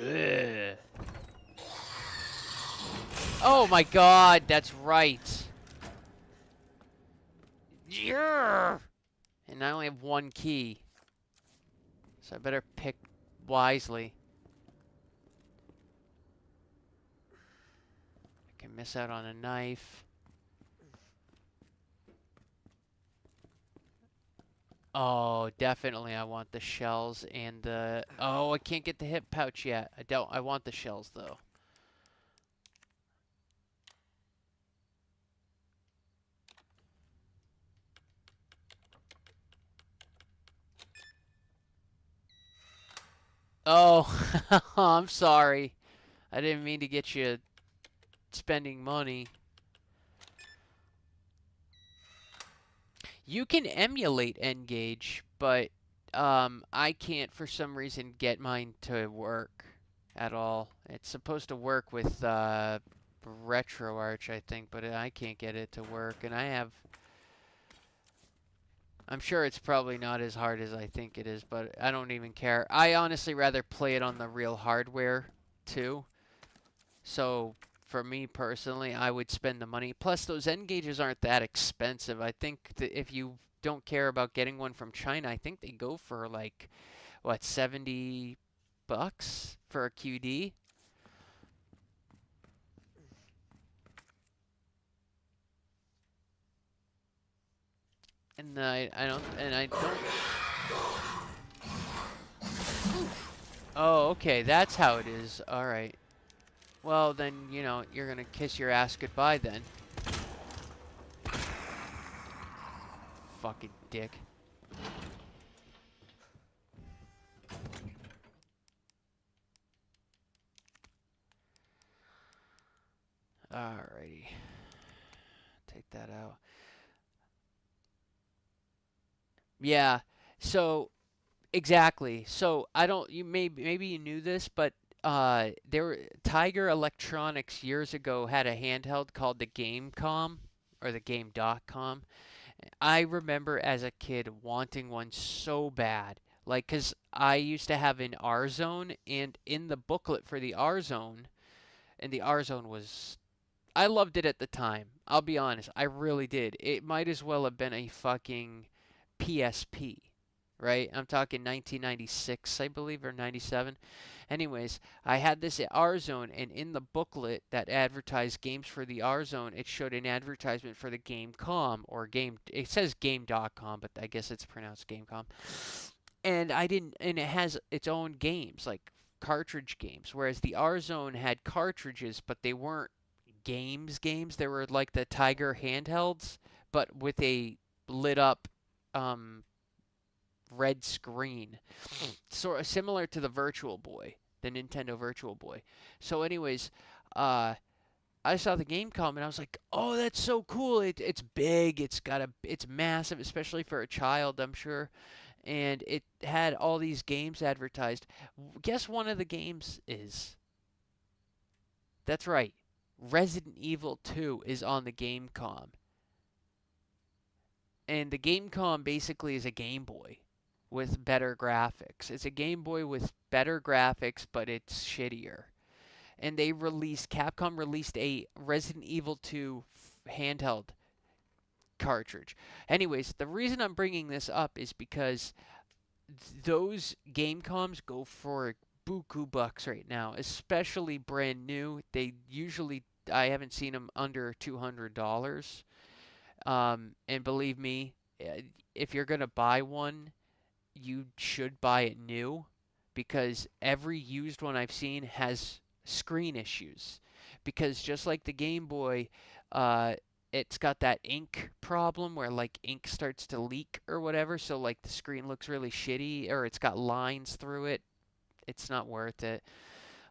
Ugh. Oh my god, that's right. Yeah. And I only have one key. So I better pick wisely. I can miss out on a knife. Oh, definitely I want the shells and the... Oh, I can't get the hip pouch yet. I want the shells, though. Oh, I'm sorry. I didn't mean to get you spending money. You can emulate N-Gage, but I can't for some reason get mine to work at all. It's supposed to work with RetroArch, I think, but I can't get it to work. And I'm sure it's probably not as hard as I think it is, but I don't even care. I honestly rather play it on the real hardware, too. So, for me personally, I would spend the money. Plus, those N-Gages aren't that expensive. I think that if you don't care about getting one from China, I think they go for like, what, $70 for a QD? And I don't. Oh, okay, that's how it is. All right. Well, then, you know, you're gonna kiss your ass goodbye then. Fucking dick. that out. Yeah. So exactly. So I don't. You maybe you knew this, but Tiger Electronics years ago had a handheld called the GameCom or the Game.com. I remember as a kid wanting one so bad. Like, 'cause I used to have an R zone, and in the booklet for the R zone, and the R zone was I loved it at the time. I'll be honest, I really did. It might as well have been a fucking PSP, right? I'm talking 1996, I believe, or 97. Anyways, I had this at R Zone, and in the booklet that advertised games for the R Zone, it showed an advertisement for the Game.com or Game. It says Game.com, but I guess it's pronounced Game.com. And I didn't, and it has its own games, like cartridge games, whereas the R Zone had cartridges, but they weren't games. They were like the Tiger handhelds, but with a lit up um, red screen, sort of similar to the Virtual Boy, the Nintendo Virtual Boy. So, anyways, uh, I saw the game come and I was like, "Oh, that's so cool! It's big. It's massive, especially for a child, I'm sure." And it had all these games advertised. Guess one of the games is. That's right. Resident Evil 2 is on the Gamecom. And the Gamecom basically is a Game Boy with better graphics. It's a Game Boy with better graphics, but it's shittier. And Capcom released a Resident Evil 2 handheld cartridge. Anyways, the reason I'm bringing this up is because those Gamecoms go for buku bucks right now, especially brand new. I haven't seen them under $200. And believe me, if you're gonna buy one, you should buy it new because every used one I've seen has screen issues. Because just like the Game Boy, uh, it's got that ink problem where like ink starts to leak or whatever, so like the screen looks really shitty or it's got lines through it. It's not worth it.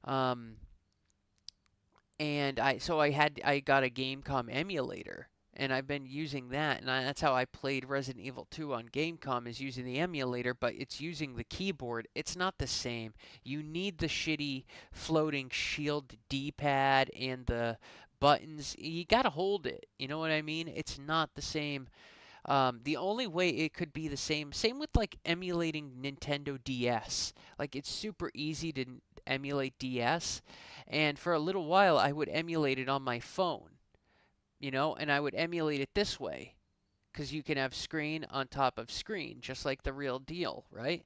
Um, and I got a Gamecom emulator, and I've been using that, and that's how I played Resident Evil 2 on Gamecom is using the emulator, but it's using the keyboard. It's not the same. You need the shitty floating shield D-pad and the buttons. You gotta hold it. You know what I mean? It's not the same. The only way it could be the same with like emulating Nintendo DS. Like it's super easy to emulate DS, and for a little while I would emulate it on my phone, and I would emulate it this way because you can have screen on top of screen, just like the real deal, right?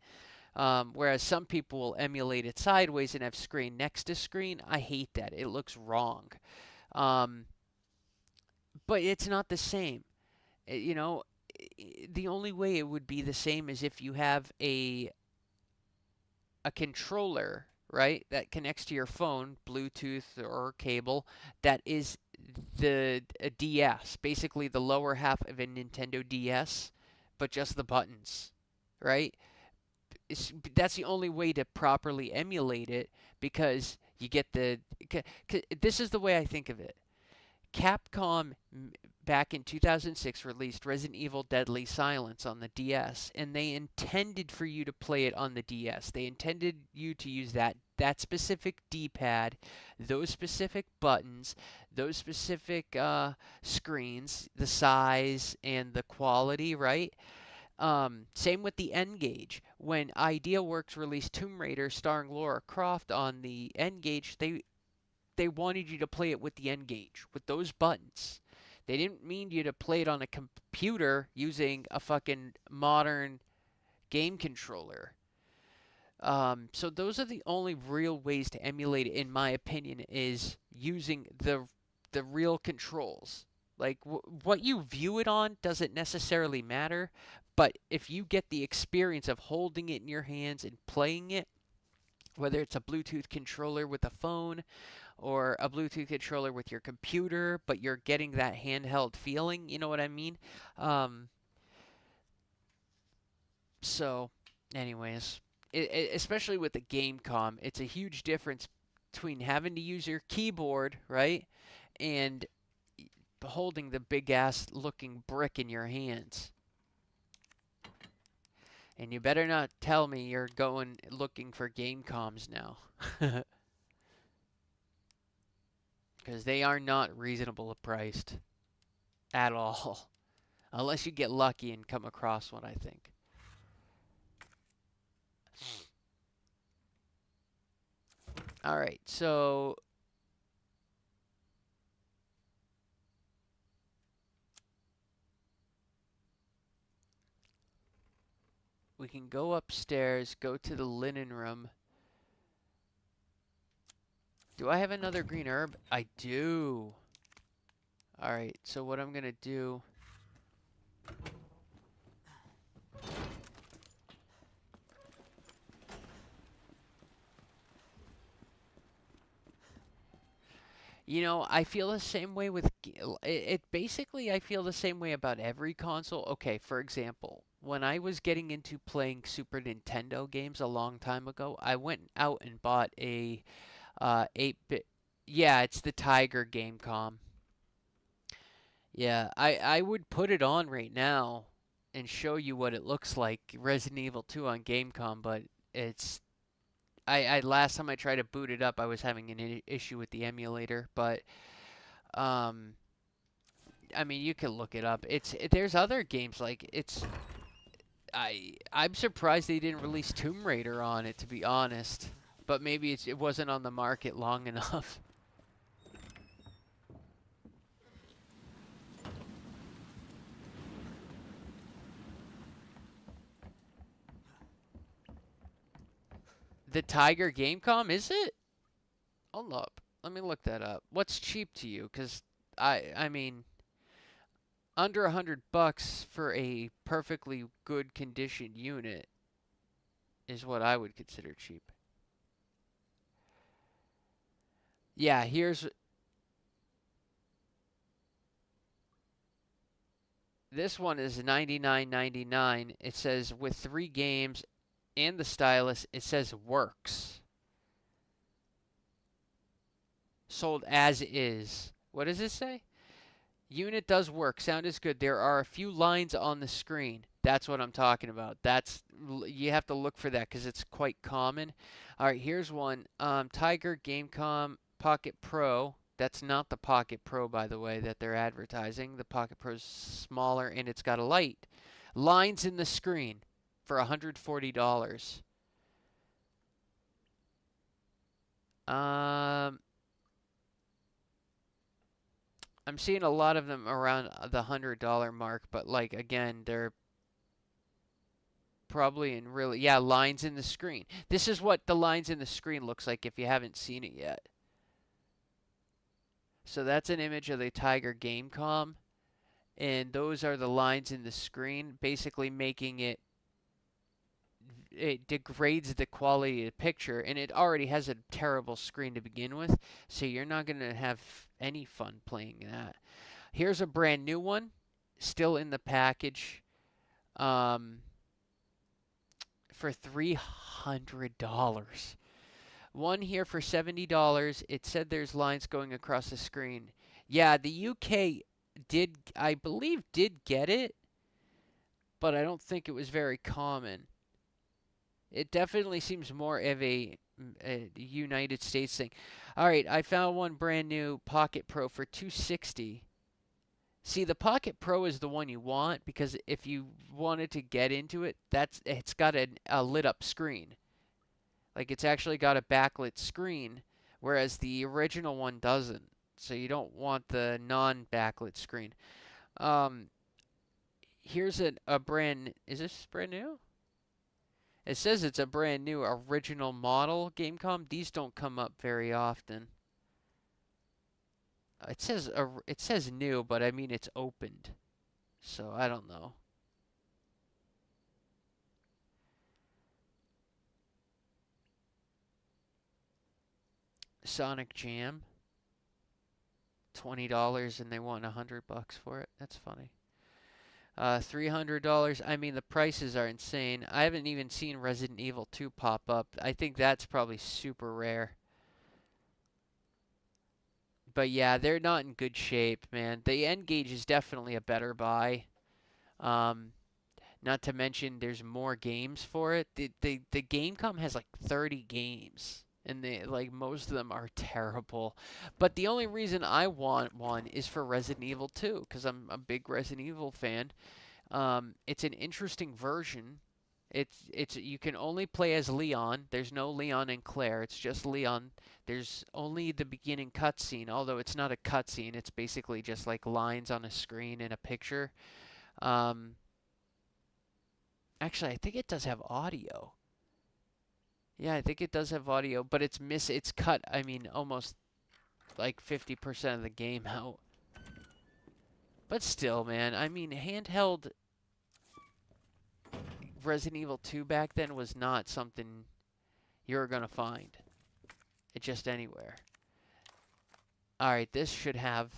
Whereas some people will emulate it sideways and have screen next to screen. I hate that. It looks wrong. Um, but it's not the same. The only way it would be the same is if you have a controller, right, that connects to your phone, Bluetooth or cable, that is a DS, basically the lower half of a Nintendo DS, but just the buttons, right? That's the only way to properly emulate it because you get this is the way I think of it. Capcom back in 2006 released Resident Evil Deadly Silence on the DS, and they intended for you to play it on the DS. They intended you to use that specific D-pad, those specific buttons, those specific screens, the size and the quality, right? Same with the N-Gage. When IdeaWorks released Tomb Raider starring Lara Croft on the N-Gage, they wanted you to play it with the N-Gage, with those buttons. They didn't mean you to play it on a computer using a fucking modern game controller. So those are the only real ways to emulate it, in my opinion, is using the real controls. Like what you view it on doesn't necessarily matter, but if you get the experience of holding it in your hands and playing it, whether it's a Bluetooth controller with a phone or a Bluetooth controller with your computer, but you're getting that handheld feeling, you know what I mean? Um, so, anyways, especially with the Gamecom, it's a huge difference between having to use your keyboard, right? And holding the big ass looking brick in your hands. And you better not tell me you're going looking for game comms now. Because they are not reasonable priced at all. Unless you get lucky and come across one, I think. Alright, so we can go upstairs, go to the linen room. Do I have another green herb? I do. Alright, so what I'm going to do... You know, I feel the same way with... basically, I feel the same way about every console. Okay, for example, when I was getting into playing Super Nintendo games a long time ago, I went out and bought a 8-bit... Yeah, it's the Tiger Gamecom. Yeah, I would put it on right now and show you what it looks like, Resident Evil 2 on Gamecom, but it's... I last time I tried to boot it up, I was having an issue with the emulator, but I mean, you can look it up. There's other games like I'm surprised they didn't release Tomb Raider on it, to be honest. But maybe it wasn't on the market long enough. The Tiger Gamecom, is it? Hold up. Let me look that up. What's cheap to you? Because I mean, under $100 for a perfectly good condition unit is what I would consider cheap. Yeah, here's... This one is $99.99. It says with 3 games and the stylus, it says works. Sold as is. What does it say? Unit does work. Sound is good. There are a few lines on the screen. That's what I'm talking about. You have to look for that because it's quite common. All right, here's one. Tiger Gamecom Pocket Pro. That's not the Pocket Pro, by the way, that they're advertising. The Pocket Pro's smaller and it's got a light. Lines in the screen for $140. I'm seeing a lot of them around the $100 mark, but like again, they're probably in really, yeah, lines in the screen. This is what the lines in the screen looks like if you haven't seen it yet. So that's an image of the Tiger Gamecom, and those are the lines in the screen, basically making it degrades the quality of the picture, and it already has a terrible screen to begin with, so you're not going to have any fun playing that. Here's a brand new one, still in the package, for $300. One here for $70. It said there's lines going across the screen. Yeah, the UK did, I believe, did get it, but I don't think it was very common. It definitely seems more of a United States thing. All right, I found one brand new Pocket Pro for $260. See, the Pocket Pro is the one you want because if you wanted to get into it, it's got a lit up screen. Like it's actually got a backlit screen, whereas the original one doesn't. So you don't want the non-backlit screen. Here's a brand. Is this brand new? It says it's a brand new original model Gamecom. These don't come up very often. It says new, but I mean it's opened. So I don't know. Sonic Jam. $20 and they want $100 for it. That's funny. $300. I mean, the prices are insane. I haven't even seen Resident Evil 2 pop up. I think that's probably super rare. But yeah, they're not in good shape, man. The N-Gage is definitely a better buy. Um, Not to mention, there's more games for it. The GameCom has like 30 games, and they like most of them are terrible. But the only reason I want one is for Resident Evil 2, because I'm a big Resident Evil fan. It's an interesting version. It's you can only play as Leon. There's no Leon and Claire. It's just Leon. There's only the beginning cutscene, although it's not a cutscene. It's basically just like lines on a screen in a picture. Um, Actually, I think it does have audio. Yeah, I think it does have audio, but it's cut, I mean, almost like 50% of the game out. But still, man, I mean, handheld Resident Evil 2 back then was not something you were gonna find. It just anywhere. Alright, this should have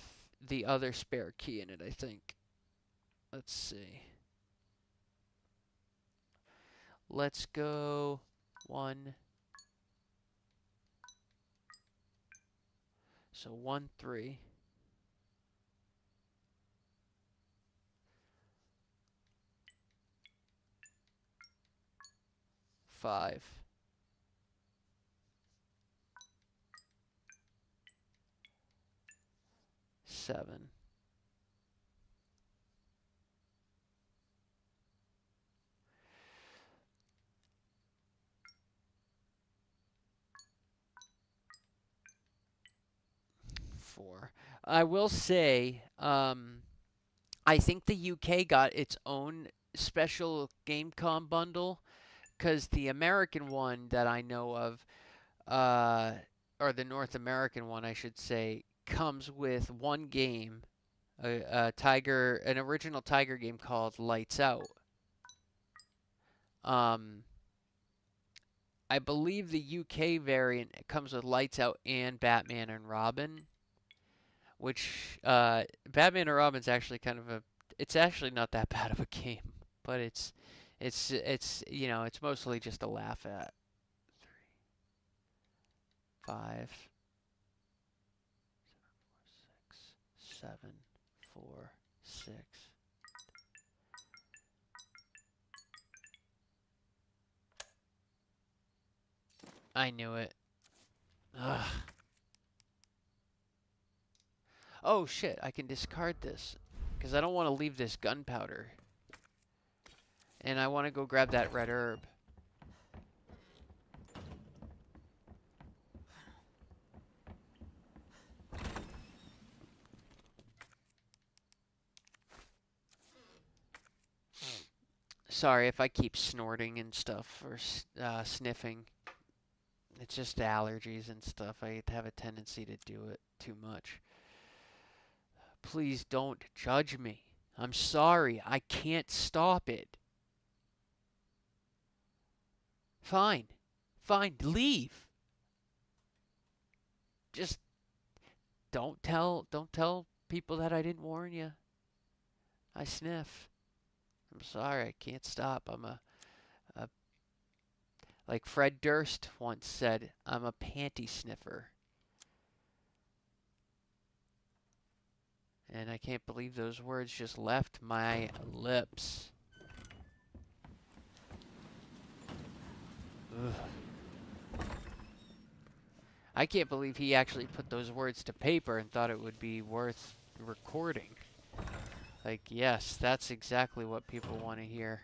the other spare key in it, I think. Let's see. Let's go 1. So 1, 3. 5. 7. 4. I will say, I think the UK got its own special GameCom bundle because the American one that I know of, uh, or the North American one, I should say, comes with one game, an original Tiger game called Lights Out. Um, I believe the UK variant comes with Lights Out and Batman and Robin, which Batman and Robin's actually kind of it's actually not that bad of a game, but it's you know, it's mostly just a laugh at. 5, 6, 7, 4, 6. I knew it. Ugh. Oh shit, I can discard this because I don't want to leave this gunpowder. And I want to go grab that red herb. Sorry if I keep snorting and stuff or sniffing. It's just allergies and stuff. I have a tendency to do it too much. Please don't judge me. I'm sorry. I can't stop it. Fine. Fine. Leave. Just don't tell people that I didn't warn you. I sniff. I'm sorry. I can't stop. A like Fred Durst once said, I'm a panty sniffer. And I can't believe those words just left my lips. Ugh. I can't believe he actually put those words to paper and thought it would be worth recording. Like, yes, that's exactly what people want to hear.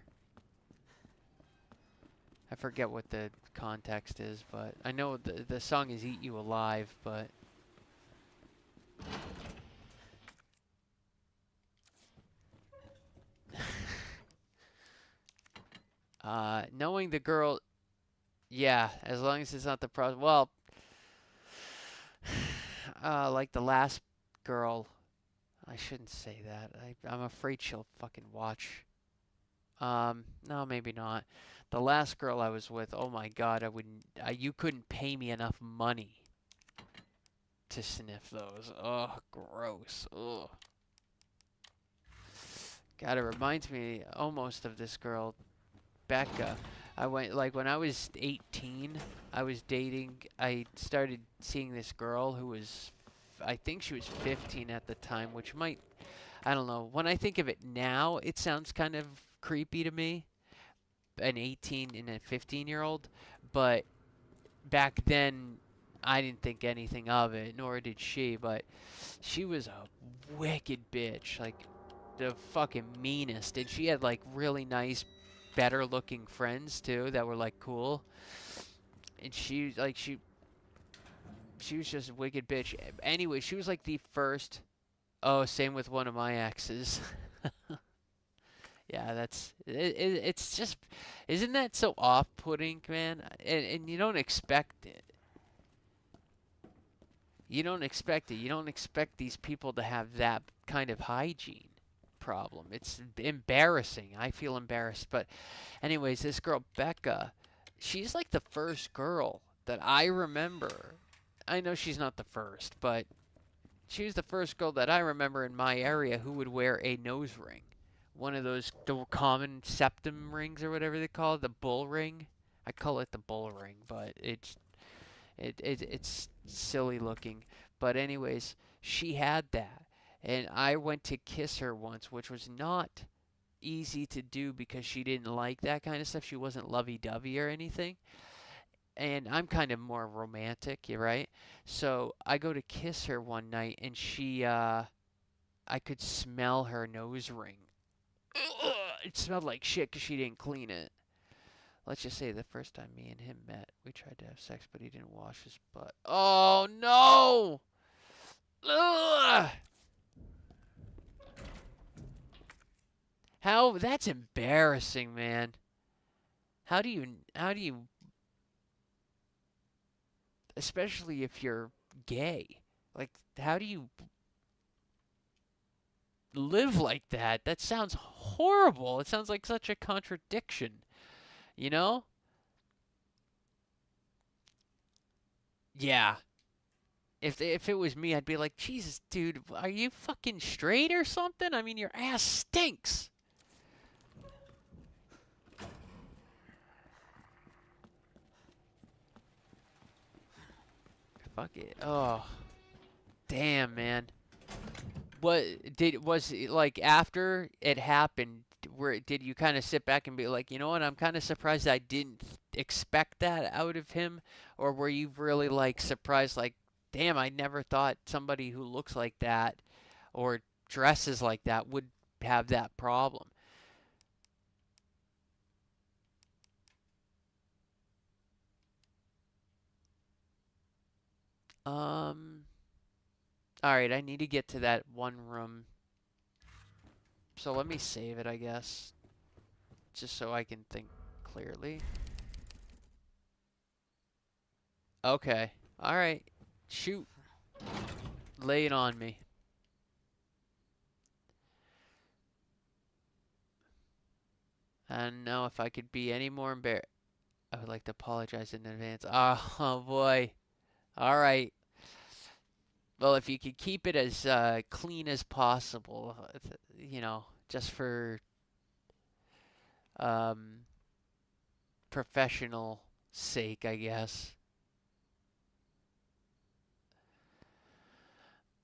I forget what the context is, but I know the song is Eat You Alive, but... knowing the girl... Yeah, as long as it's not the well... like the last girl... I shouldn't say that. I'm afraid she'll fucking watch. No, maybe not. The last girl I was with, oh my god, you couldn't pay me enough money to sniff those. Ugh, gross. Ugh. God, it reminds me almost of this girl, Becca. Like, when I was 18, I started seeing this girl who was I think she was 15 at the time, which might, I don't know. When I think of it now, it sounds kind of creepy to me, an 18 and a 15-year-old. But back then, I didn't think anything of it, nor did she. But she was a wicked bitch, like the fucking meanest. And she had like really nice, better-looking friends too that were like cool. And she was just a wicked bitch. Anyway, she was like the first. Oh, same with one of my exes. Yeah, it's just, isn't that so off-putting, man? And you don't expect it. You don't expect it. You don't expect these people to have that kind of hygiene problem. It's embarrassing. I feel embarrassed. But anyways, this girl, Becca, she's like the first girl that I remember. I know she's not the first, but she was the first girl that I remember in my area who would wear a nose ring. One of those the common septum rings or whatever they call it, the bull ring. I call it the bull ring, but it's silly looking. But anyways, she had that. And I went to kiss her once, which was not easy to do because she didn't like that kind of stuff. She wasn't lovey-dovey or anything. And I'm kind of more romantic, you right? So I go to kiss her one night, and I could smell her nose ring. It smelled like shit because she didn't clean it. Let's just say the first time me and him met, we tried to have sex, but he didn't wash his butt. Oh, no! Ugh! How? That's embarrassing, man. How do you, especially if you're gay, like, how do you live like that? That sounds horrible. It sounds like such a contradiction, you know? Yeah. If it was me, I'd be like, Jesus, dude, are you fucking straight or something? I mean, your ass stinks. Fuck it. Oh, damn, man. Was it like after it happened, where did you kind of sit back and be like, you know what, I'm kind of surprised I didn't expect that out of him, or were you really like surprised, like, damn, I never thought somebody who looks like that or dresses like that would have that problem? Um, all right, I need to get to that one room, so let me save it, I guess, just so I can think clearly. Okay. All right. Shoot. Lay it on me. I don't know if I could be any more embarrassed. I would like to apologize in advance. Oh boy. All right. Well, if you could keep it as clean as possible, you know, just for um, professional sake, I guess.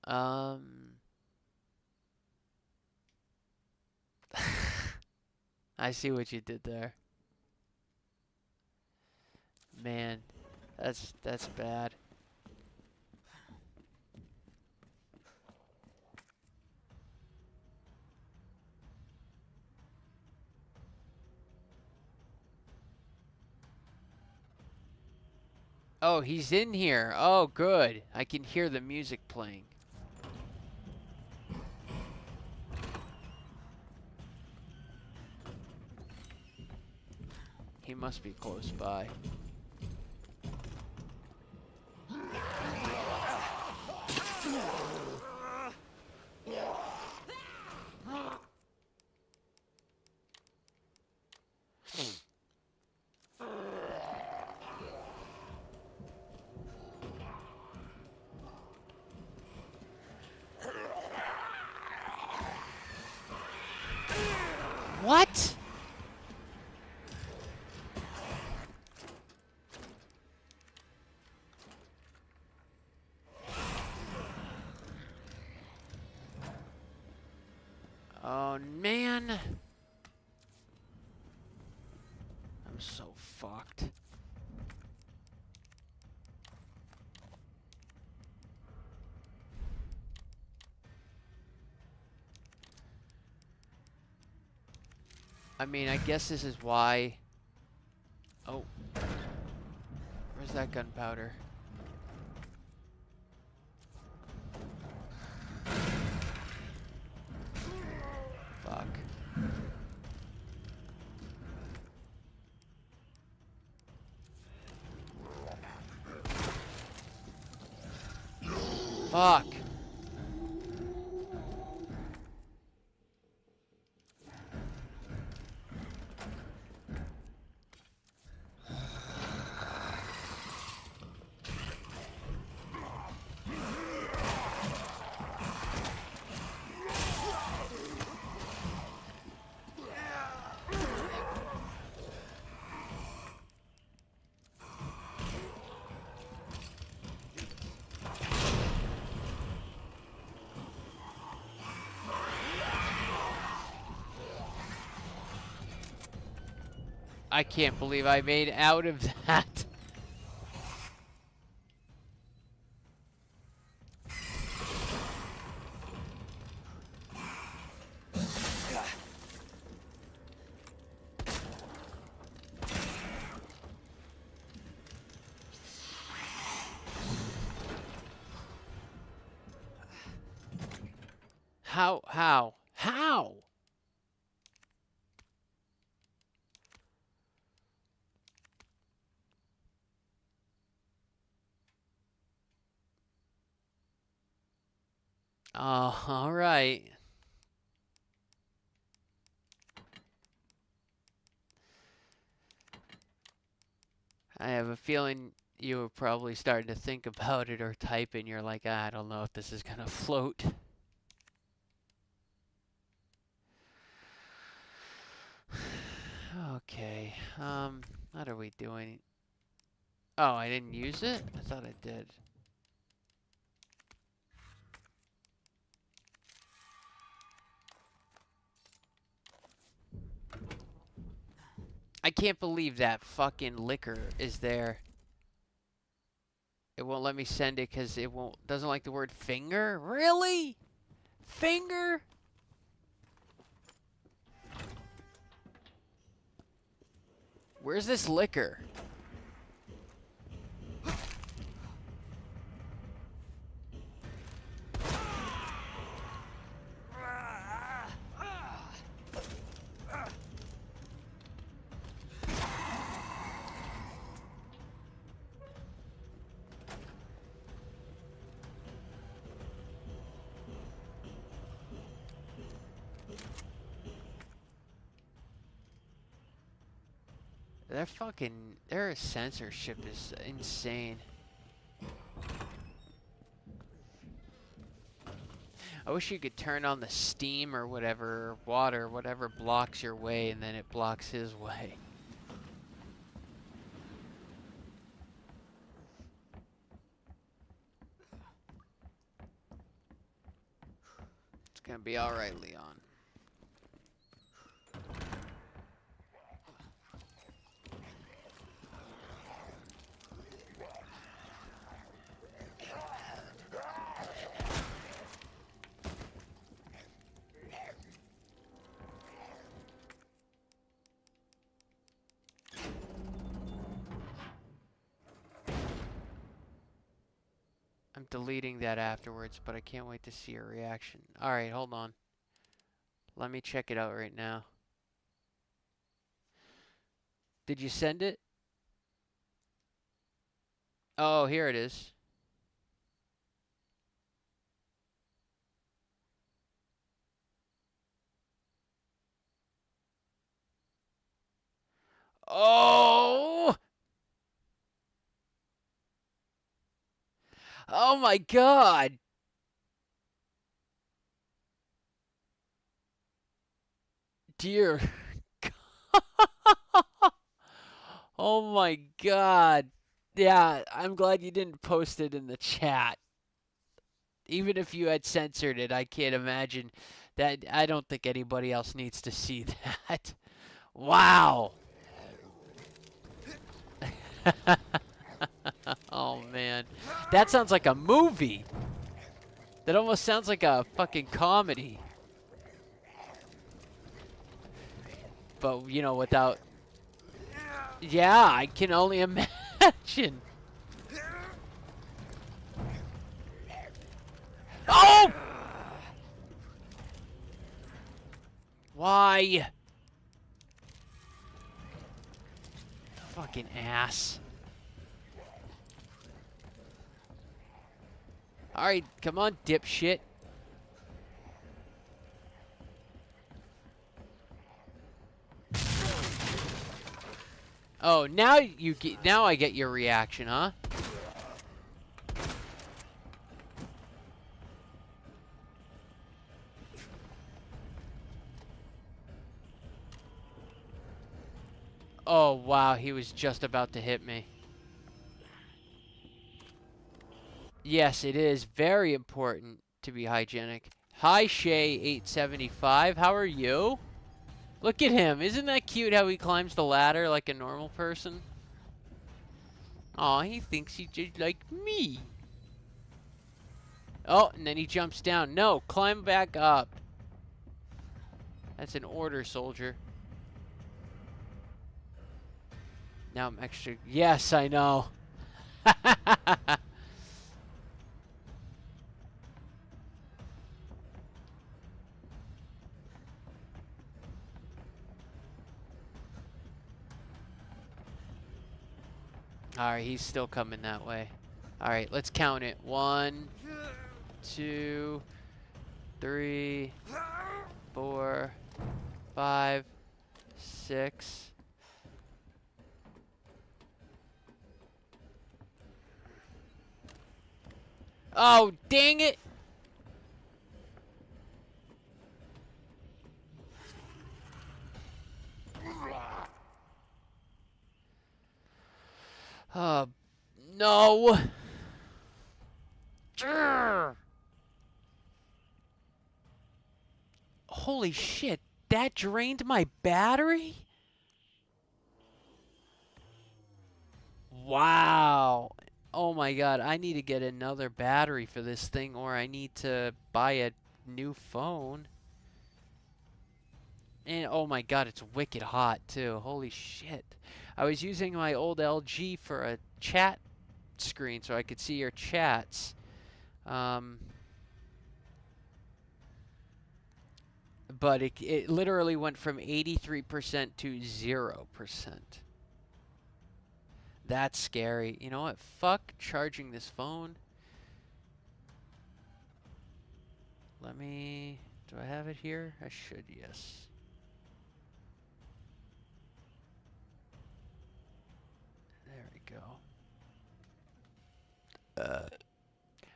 Um, I see what you did there. Man, that's bad. Oh, he's in here. Oh, good. I can hear the music playing. He must be close by. What? I'm so fucked. I mean, I guess this is why... Oh. Where's that gunpowder? Fuck. Fuck. I can't believe I made out of that. How? Oh, all right. I have a feeling you were probably starting to think about it or type and you're like, I don't know if this is gonna float. Okay, what are we doing? Oh, I didn't use it? I thought I did. I can't believe that fucking liquor is there. It won't let me send it because it doesn't like the word finger? Really? Finger? Where's this liquor? Their censorship is insane. I wish you could turn on the steam or whatever, or water, whatever blocks your way, and then it blocks his way. It's gonna be alright, Leon. I'm deleting that afterwards, but I can't wait to see your reaction. Alright, hold on. Let me check it out right now. Did you send it? Oh, here it is. Oh! Oh my god! Dear Oh my god. Yeah, I'm glad you didn't post it in the chat. Even if you had censored it, I can't imagine that. I don't think anybody else needs to see that. Wow. Oh, man. That sounds like a movie. That almost sounds like a fucking comedy. But, you know, without... Yeah, I can only imagine. Oh! Why? Fucking ass. Alright, come on, dipshit. Oh, now you get, now I get your reaction, huh? Oh, wow, he was just about to hit me. Yes, it is very important to be hygienic. Hi, Shay875. How are you? Look at him. Isn't that cute how he climbs the ladder like a normal person? Aw, he thinks he's just like me. Oh, and then he jumps down. No, climb back up. That's an order, soldier. Now I'm extra... Yes, I know. Alright, he's still coming that way. Alright, let's count it. 1, 2, 3, 4, 5, 6. Oh, dang it! No! Holy shit, that drained my battery? Wow. Oh my god, I need to get another battery for this thing, or I need to buy a new phone. And oh my god, it's wicked hot too. Holy shit. I was using my old LG for a chat screen so I could see your chats. But it literally went from 83% to 0%. That's scary. You know what? Fuck charging this phone. Let me... Do I have it here? I should, yes. There we go.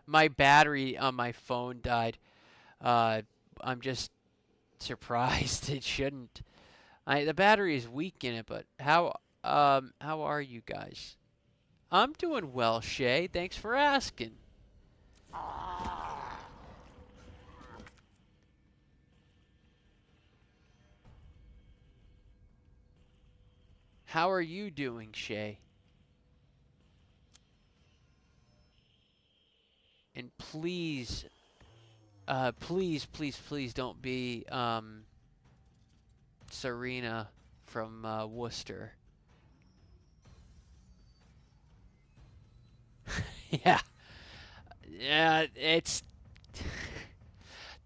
My battery on my phone died. I'm just surprised it shouldn't. The battery is weak in it, but how are you guys? I'm doing well, Shay. Thanks for asking. How are you doing, Shay? And please, please don't be Serena from Worcester. Yeah. Yeah, it's...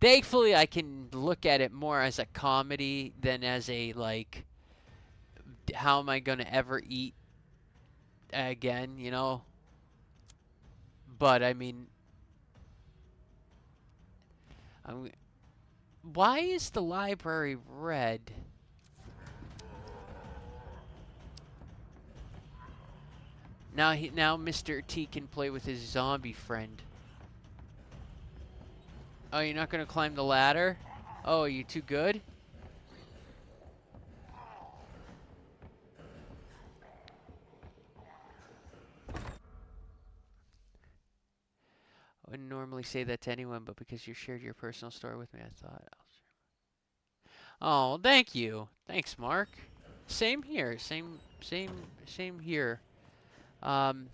Thankfully, I can look at it more as a comedy than as a, like, how am I going to ever eat again, you know? But, I mean... Why is the library red? Now Mr. T can play with his zombie friend. Oh, you're not gonna climb the ladder? Oh, are you too good? I wouldn't normally say that to anyone, but because you shared your personal story with me, I thought I'll share. Oh, thank you. Thanks, Mark. Same here. Same here. Um,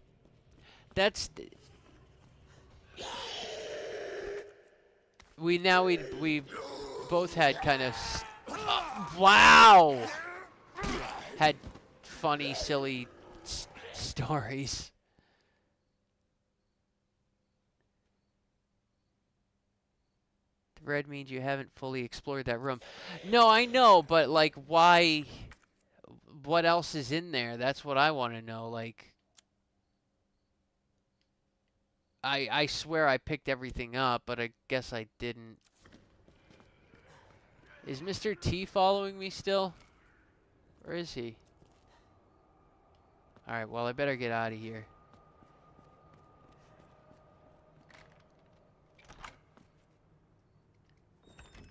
that's we both had kind of wow, had funny, silly stories. Red means you haven't fully explored that room. No, I know, but like, why? What else is in there? That's what I want to know. Like, I swear I picked everything up, but I guess I didn't. Is Mr. T following me still? Where is he? Alright, well, I better get out of here.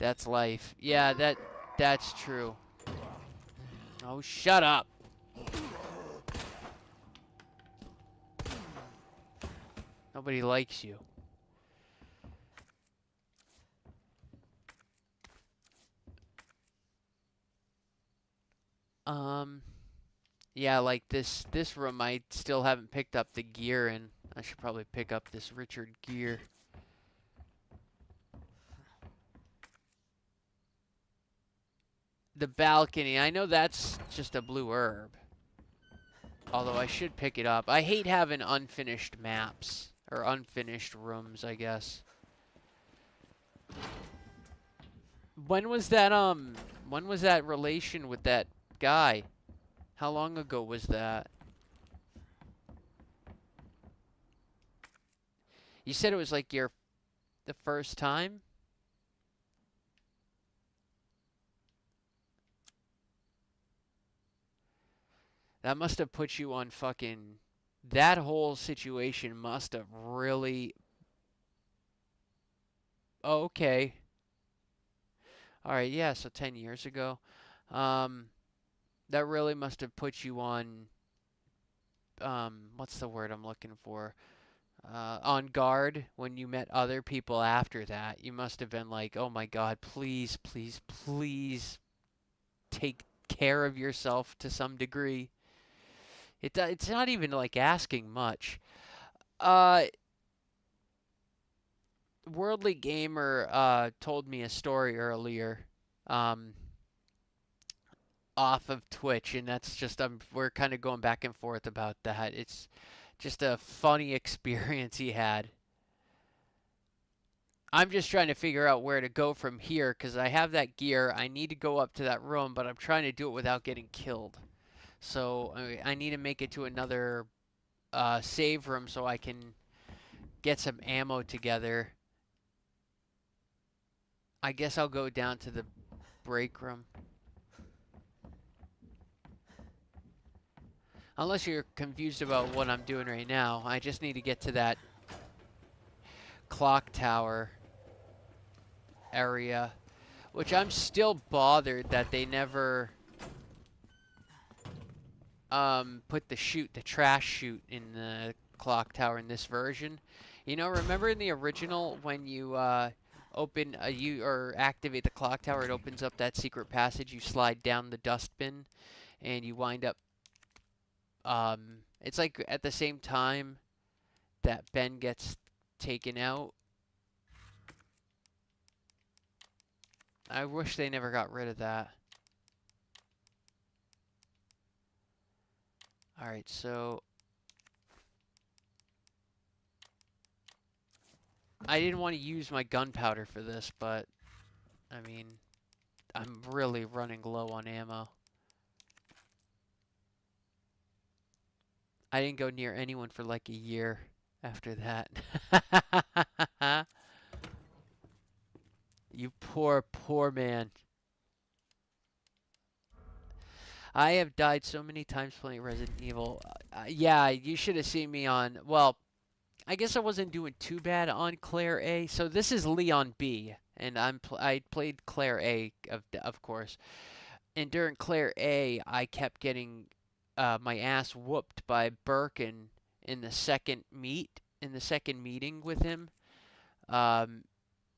That's life. Yeah, that's true. Oh, shut up. Nobody likes you. Yeah, like this room I still haven't picked up the gear in. I should probably pick up this Richard gear. The balcony, I know that's just a blue herb. Although I should pick it up. I hate having unfinished maps. Or unfinished rooms, I guess. When was that relation with that guy? How long ago was that? You said it was like the first time? That must have put you on fucking... That whole situation must have really... Oh, okay. Alright, yeah, so 10 years ago. That really must have put you on... what's the word I'm looking for? On guard when you met other people after that. You must have been like, oh my god, please, please, please take care of yourself to some degree. It's not even like asking much. Uh, Worldly Gamer told me a story earlier, um, off of Twitch, and that's just we're kind of going back and forth about that. It's just a funny experience he had. I'm just trying to figure out where to go from here because I have that gear. I need to go up to that room, but I'm trying to do it without getting killed. So I need to make it to another save room so I can get some ammo together. I guess I'll go down to the break room. Unless you're confused about what I'm doing right now, I just need to get to that clock tower area, which I'm still bothered that they never put the trash chute in the clock tower in this version. You know, remember in the original when you activate the clock tower, it opens up that secret passage. You slide down the dustbin, and you wind up. It's like at the same time that Ben gets taken out. I wish they never got rid of that. Alright, so I didn't want to use my gunpowder for this, but I mean, I'm really running low on ammo. I didn't go near anyone for like a year after that. You poor, poor man. I have died so many times playing Resident Evil. Yeah, you should have seen me on... Well, I guess I wasn't doing too bad on Claire A. So this is Leon B. And I played Claire A, of course. And during Claire A, I kept getting my ass whooped by Birkin in the second meeting with him.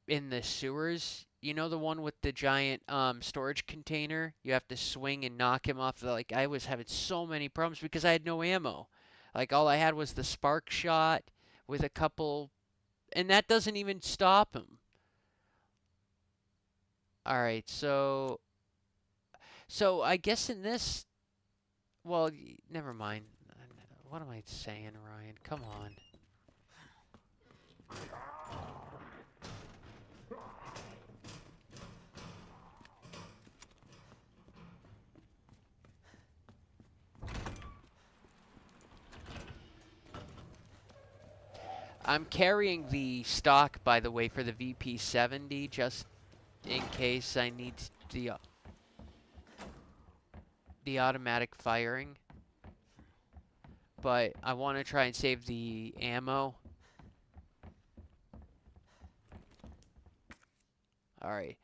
In the sewers, you know, the one with the giant storage container. You have to swing and knock him off. Like, I was having so many problems because I had no ammo. Like, all I had was the spark shot with a couple, and that doesn't even stop him. All right, so I guess in this, well, never mind. What am I saying, Ryan? Come on. I'm carrying the stock, by the way, for the VP70, just in case I need the automatic firing. But I want to try and save the ammo. Alright.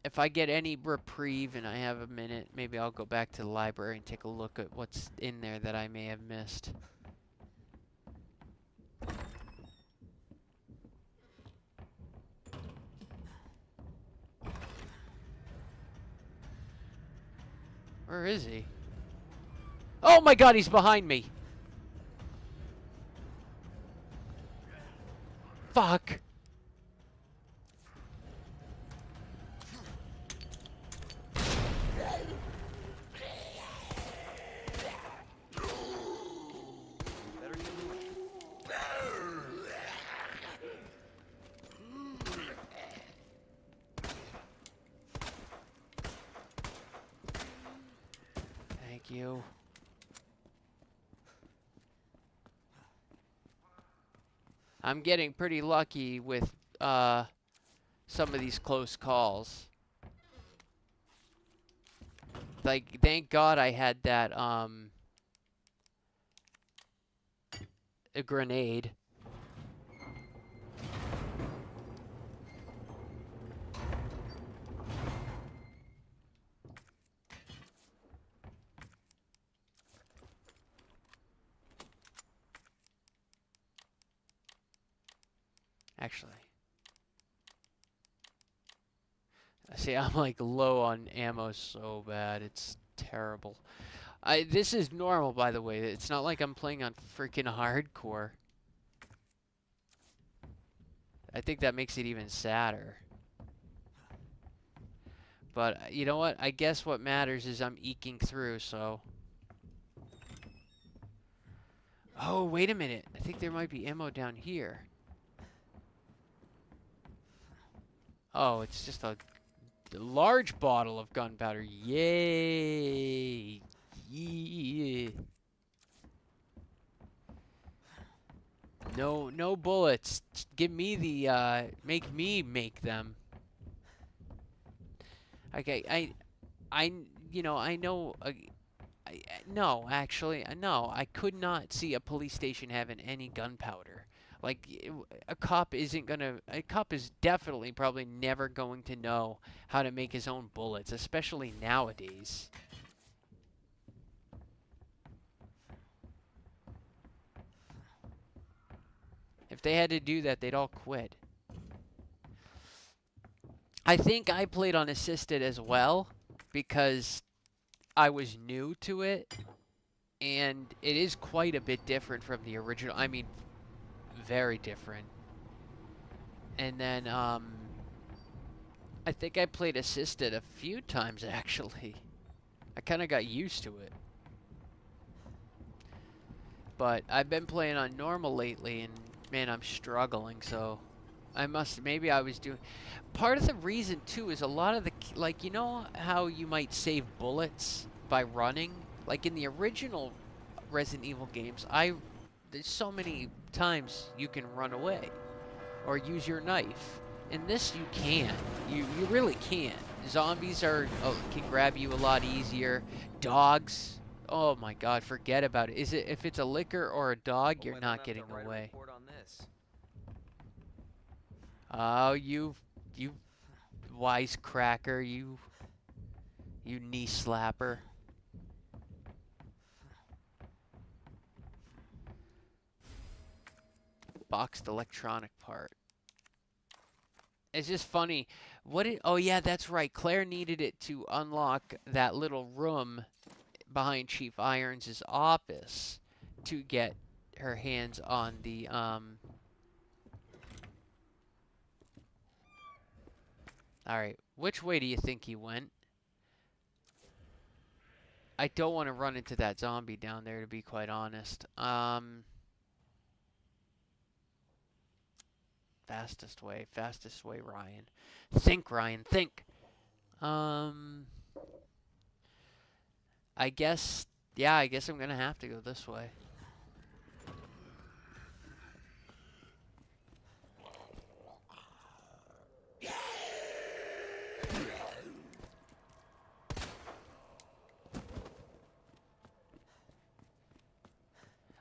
If I get any reprieve and I have a minute, maybe I'll go back to the library and take a look at what's in there that I may have missed. Where is he? Oh my god, he's behind me! Fuck! Thank you. I'm getting pretty lucky with some of these close calls. Like, thank God I had that a grenade. Actually, see, I'm like low on ammo so bad. It's terrible. This is normal, by the way. It's not like I'm playing on freaking hardcore. I think that makes it even sadder. But you know what? I guess what matters is I'm eking through, so. Oh, wait a minute. I think there might be ammo down here. Oh, it's just a large bottle of gunpowder. Yay! Yeah. No bullets. Give me the, make me make them. Okay, you know, I know, no, actually, no, I could not see a police station having any gunpowder. Like, a cop is definitely probably never going to know how to make his own bullets, especially nowadays. If they had to do that, they'd all quit. I think I played on assisted as well because I was new to it, and it is quite a bit different from the original. I mean, very different. And then, I think I played assisted a few times, actually. I kind of got used to it. But I've been playing on normal lately, and man, I'm struggling, so maybe I was doing. Part of the reason, too, is a lot of the, like, you know how you might save bullets by running? Like in the original Resident Evil games, there's so many times you can run away or use your knife. In this, you can't. You really can't. Zombies can grab you a lot easier. Dogs, oh my god, forget about it. If it's a licker or a dog, you're not getting away. Oh, you wisecracker, you knee slapper. Boxed electronic part. It's just funny. Oh yeah, that's right. Claire needed it to unlock that little room behind Chief Irons' office to get her hands on the Alright, which way do you think he went? I don't want to run into that zombie down there, to be quite honest. Fastest way, Ryan. Think, Ryan, think. I guess, yeah, I guess I'm gonna have to go this way.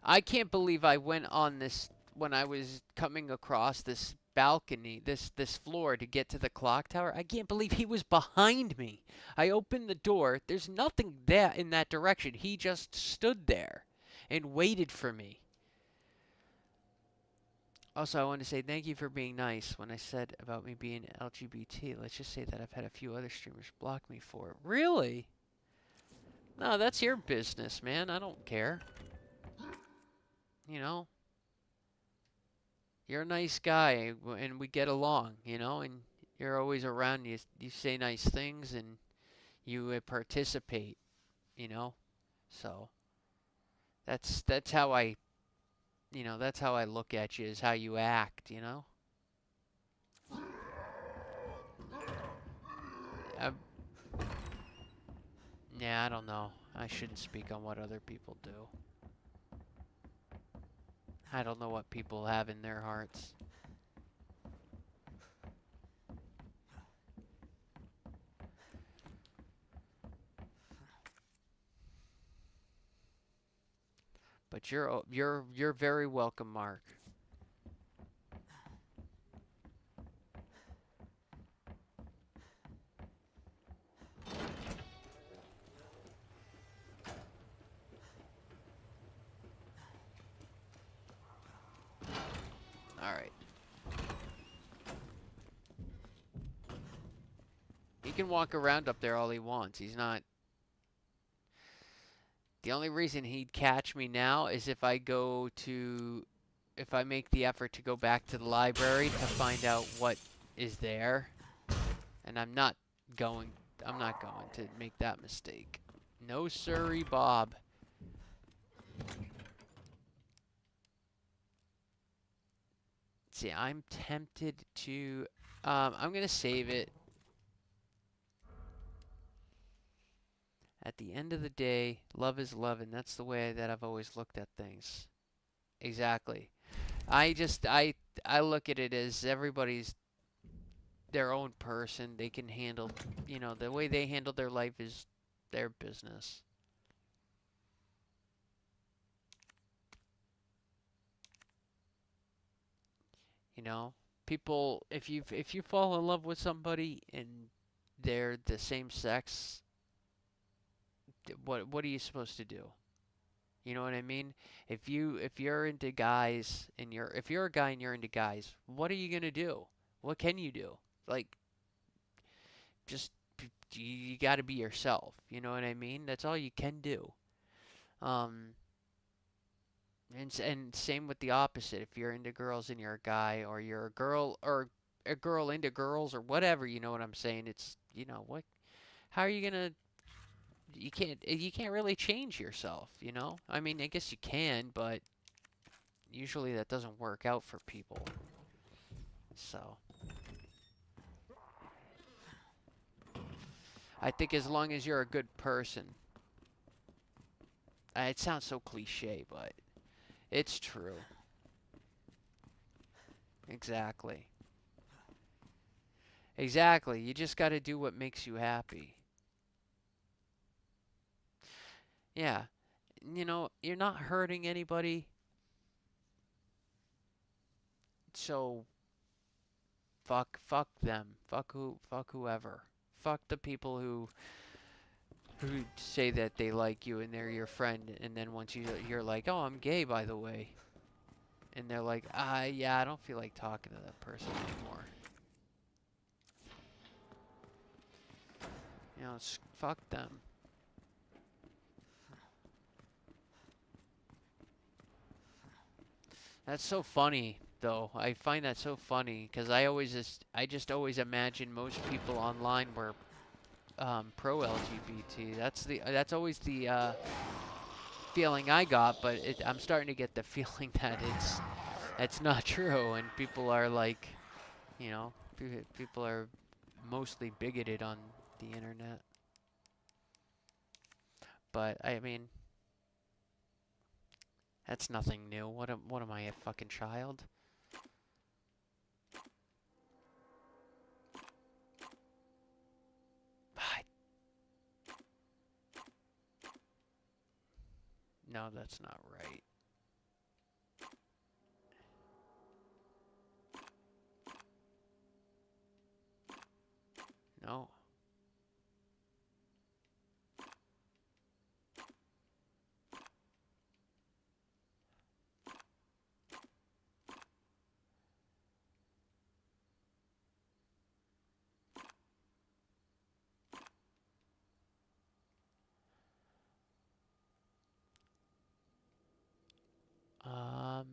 I can't believe I went on this when I was coming across this balcony, this floor to get to the clock tower. I can't believe he was behind me. I opened the door. There's nothing there in that direction. He just stood there and waited for me. Also, I want to say thank you for being nice when I said about me being LGBT. Let's just say that I've had a few other streamers block me for it. Really? No, that's your business, man. I don't care. You know, you're a nice guy and we get along, you know, and you're always around. You say nice things and you participate, you know. So that's how I, you know, that's how I look at you, is how you act, you know. Uh, yeah, I don't know. I shouldn't speak on what other people do. I don't know what people have in their hearts. But you're very welcome, Mark. All right. He can walk around up there all he wants. He's not. The only reason he'd catch me now is if I go to, if I make the effort to go back to the library to find out what is there. And I'm not going to make that mistake. No siree, Bob. See, I'm tempted to, I'm going to save it. At the end of the day, love is love, and that's the way that I've always looked at things. Exactly. I look at it as everybody's their own person. They can handle, you know, the way they handle their life is their business. You know, people, if you fall in love with somebody and they're the same sex, what are you supposed to do? You know what I mean? If you're into guys and if you're a guy and you're into guys, what are you gonna do? What can you do? Like, just you got to be yourself. You know what I mean? That's all you can do. Um, and same with the opposite. If you're into girls and you're a guy, or you're a girl into girls or whatever, you know what I'm saying? It's, you know, what? How are you gonna? You can't really change yourself. You know? I mean, I guess you can, but usually that doesn't work out for people. So I think as long as you're a good person, it sounds so cliche, but it's true. Exactly. Exactly. You just got to do what makes you happy. Yeah. You know, you're not hurting anybody, so fuck them. Fuck whoever. Fuck the people who say that they like you and they're your friend, and then once you're like, "Oh, I'm gay, by the way." And they're like, yeah, I don't feel like talking to that person anymore. You know, fuck them. That's so funny, though. I find that so funny because I just always imagine most people online were pro LGBT. That's always the feeling I got, but I'm starting to get the feeling that that's not true, and people are like, you know, people are mostly bigoted on the internet. But I mean, that's nothing new. What am I, a fucking child? No, that's not right. No. Um.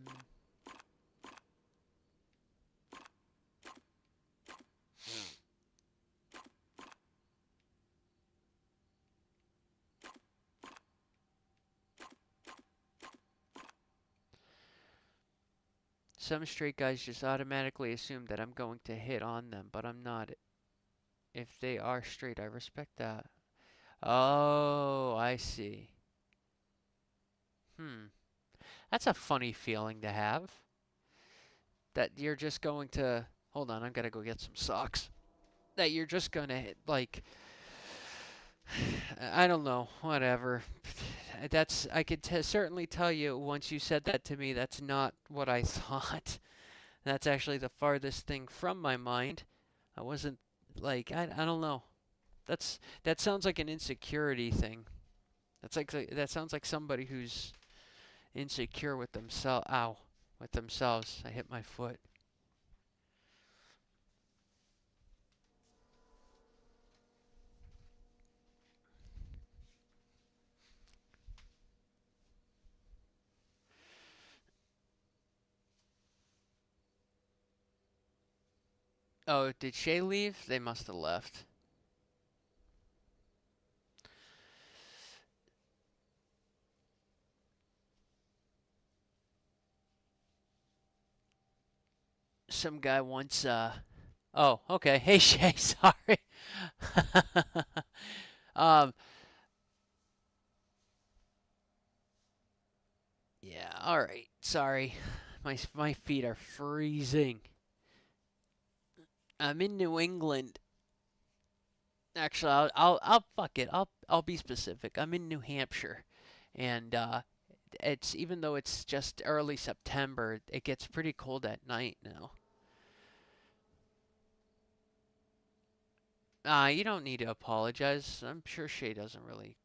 Some straight guys just automatically assume that I'm going to hit on them, but I'm not. If they are straight, I respect that. Oh, I see. Hmm. That's a funny feeling to have. That you're just going to. Hold on, I've got to go get some socks. That you're just going to hit, like. I don't know. Whatever. I could certainly tell you once you said that to me, that's not what I thought. That's actually the farthest thing from my mind. I wasn't like I don't know. That sounds like an insecurity thing. That sounds like somebody who's insecure with themselves. Ow, with themselves. I hit my foot. Oh, did Shay leave? They must have left. Some guy once Oh, okay. Hey Shay, sorry. um yeah, all right. Sorry. My feet are freezing. I'm in New England. Actually, I'll fuck it. I'll be specific. I'm in New Hampshire, and it's even though it's just early September, it gets pretty cold at night now. You don't need to apologize. I'm sure Shay doesn't really.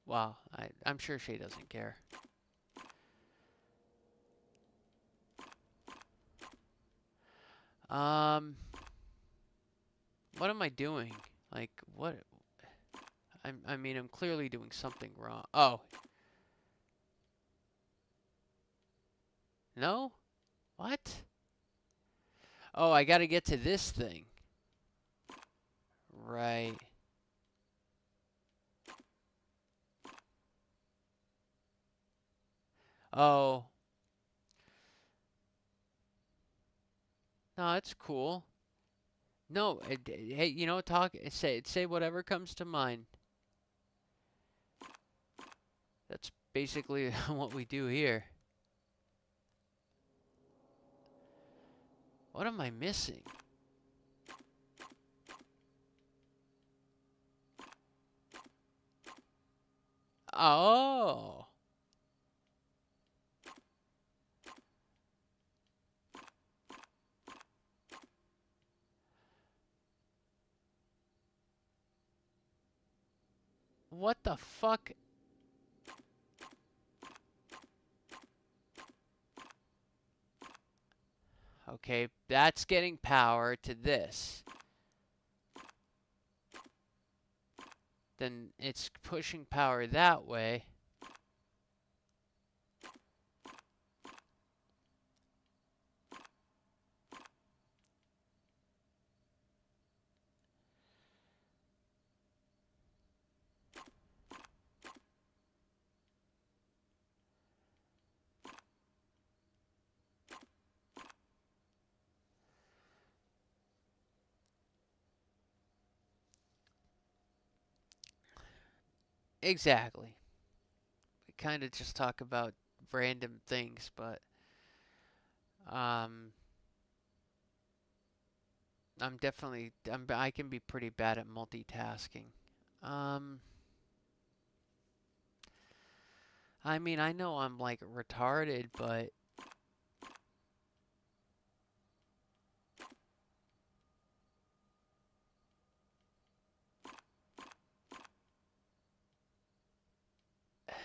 Wow, I'm sure Shay doesn't care. Um, what am I doing? Like what? I mean, I'm clearly doing something wrong. Oh, no? What? Oh, I gotta get to this thing. Right. Oh, no, it's cool. No, hey, talk. Say whatever comes to mind. That's basically what we do here. What am I missing? Oh, what the fuck? Okay, that's getting power to this. Then it's pushing power that way. Exactly. We kind of just talk about random things, but um, I can be pretty bad at multitasking. Um, I mean, I know I'm like retarded, but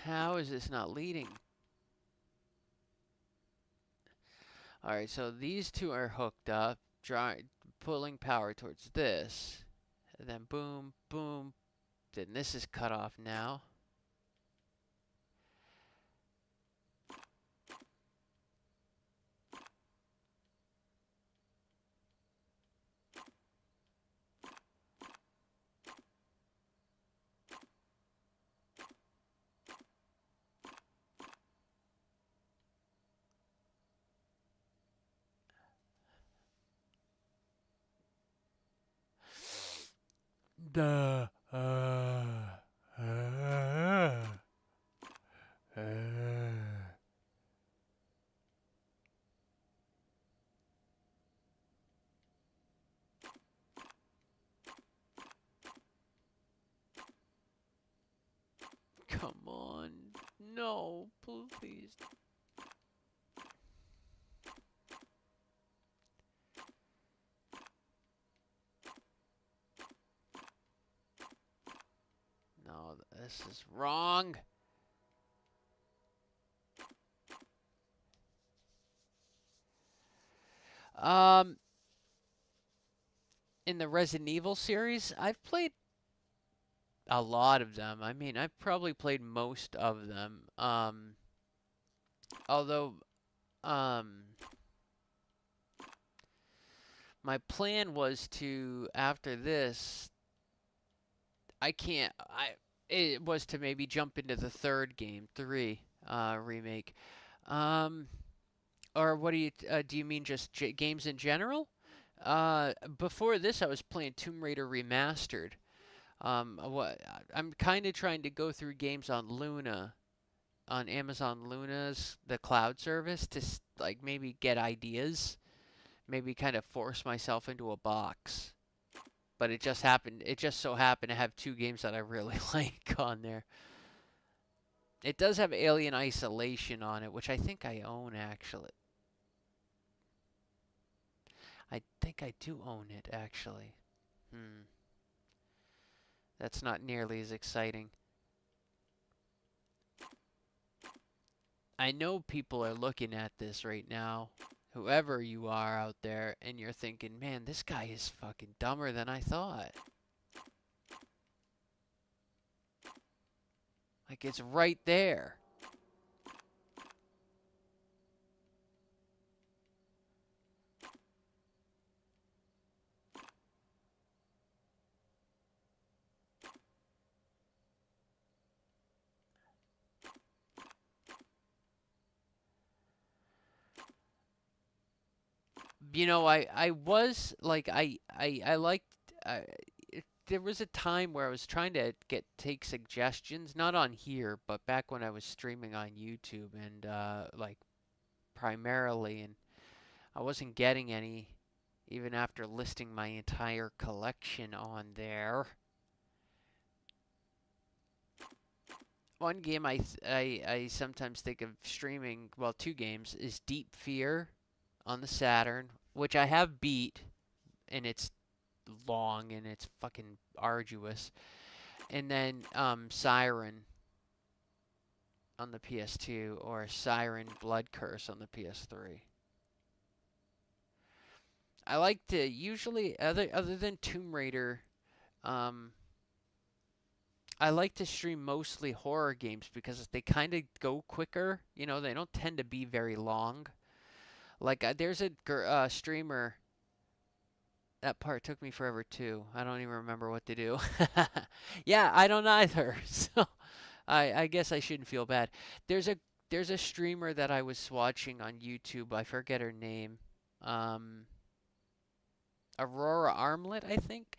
how is this not leading? All right, so these two are hooked up, pulling power towards this, and then boom, boom. Then this is cut off now. Duh. Uh. Come on. No, please. No, this is wrong. Um, in the Resident Evil series, I've played a lot of them. I mean, I've probably played most of them. Although, um, my plan was to after this, I can't. It was to maybe jump into the third game, 3 remake. Um, or what do you mean just games in general? Before this, I was playing Tomb Raider Remastered. What I'm kind of trying to go through games on Luna, on Amazon Luna's the cloud service to like maybe get ideas, maybe kind of force myself into a box. But it just so happened to have 2 games that I really like on there. It does have Alien Isolation on it, which I think I own actually. I think I do own it actually. Hmm. That's not nearly as exciting. I know people are looking at this right now, whoever you are out there, and you're thinking, man, this guy is fucking dumber than I thought. Like, it's right there. You know, I was like, I liked, there was a time where I was trying to take suggestions, not on here, but back when I was streaming on YouTube and, like, primarily, and I wasn't getting any, even after listing my entire collection on there. One game I sometimes think of streaming, well, 2 games, is Deep Fear on the Saturn, which I have beat, and it's long and it's fucking arduous. And then Siren on the PS2 or Siren Blood Curse on the PS3. I like to usually other than Tomb Raider, um, I like to stream mostly horror games because they kind of go quicker. You know, they don't tend to be very long. Like there's a streamer. That part took me forever too. I don't even remember what to do. Yeah, I don't either. So I guess I shouldn't feel bad. There's a there's a streamer that I was watching on YouTube. I forget her name. Um, Aurora Armlet, I think.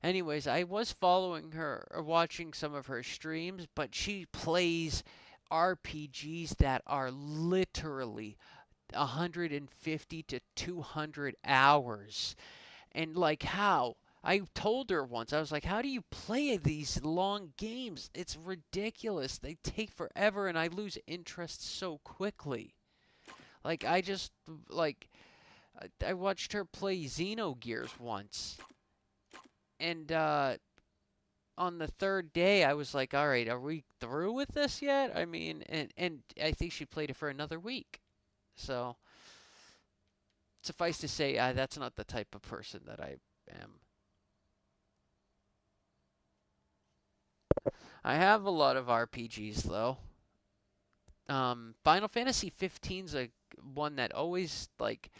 Anyways, I was following her or watching some of her streams, but she plays RPGs that are literally 150 to 200 hours. And like how? I told her once, I was like, how do you play these long games? It's ridiculous. They take forever and I lose interest so quickly. Like, I just, like, I watched her play Xenogears once. And, on the third day, I was like, all right, are we through with this yet? I mean, and I think she played it for another week. So, suffice to say, that's not the type of person that I am. I have a lot of RPGs, though. Final Fantasy 15's a one that always, like,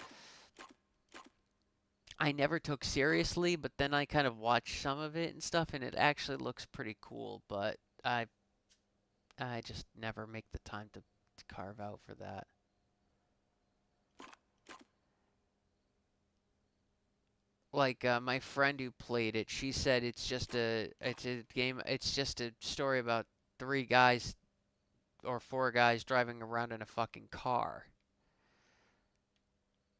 I never took seriously, but then I kind of watched some of it and stuff, and it actually looks pretty cool, but I just never make the time to carve out for that. Like my friend who played it, she said it's a game, it's just a story about three guys or four guys driving around in a fucking car.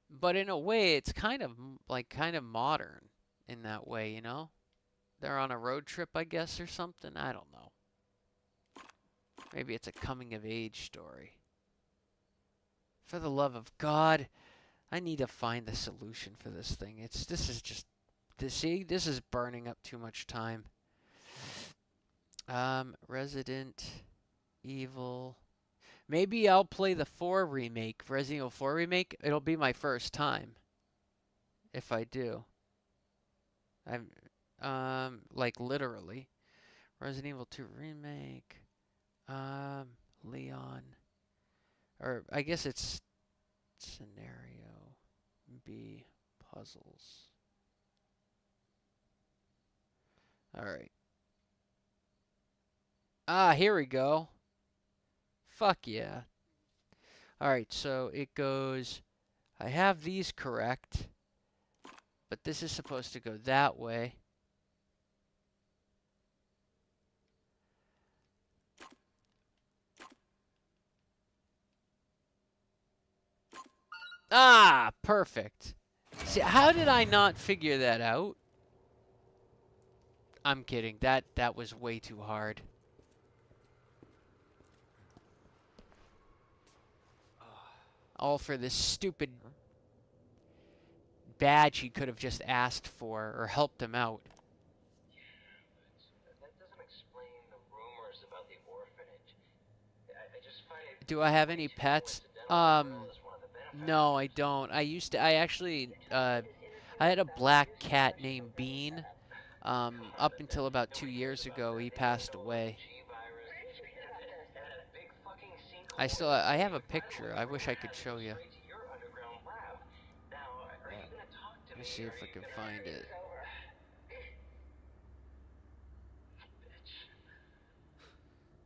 But in a way, it's kind of like kind of modern in that way, you know? They're on a road trip, I guess, or something. I don't know. Maybe it's a coming of age story. For the love of God, I need to find the solution for this thing. This is just this is burning up too much time. Resident Evil. Maybe I'll play the 4 remake, Resident Evil 4 remake. It'll be my first time if I do. Like literally. Resident Evil 2 remake. Leon. Or I guess it's scenario B puzzles. All right. Here we go. Fuck yeah. All right, so it goes I have these correct, but this is supposed to go that way. Perfect. See, how did I not figure that out? I'm kidding. That was way too hard. All for this stupid badge he could have just asked for or helped him out. That doesn't explain the rumors about the orphanage. I just find it. Do I have any pets? No, I don't. I actually, I had a black cat named Bean. Up until about 2 years ago, he passed away. I have a picture. I wish I could show you. Let me see if I can find it.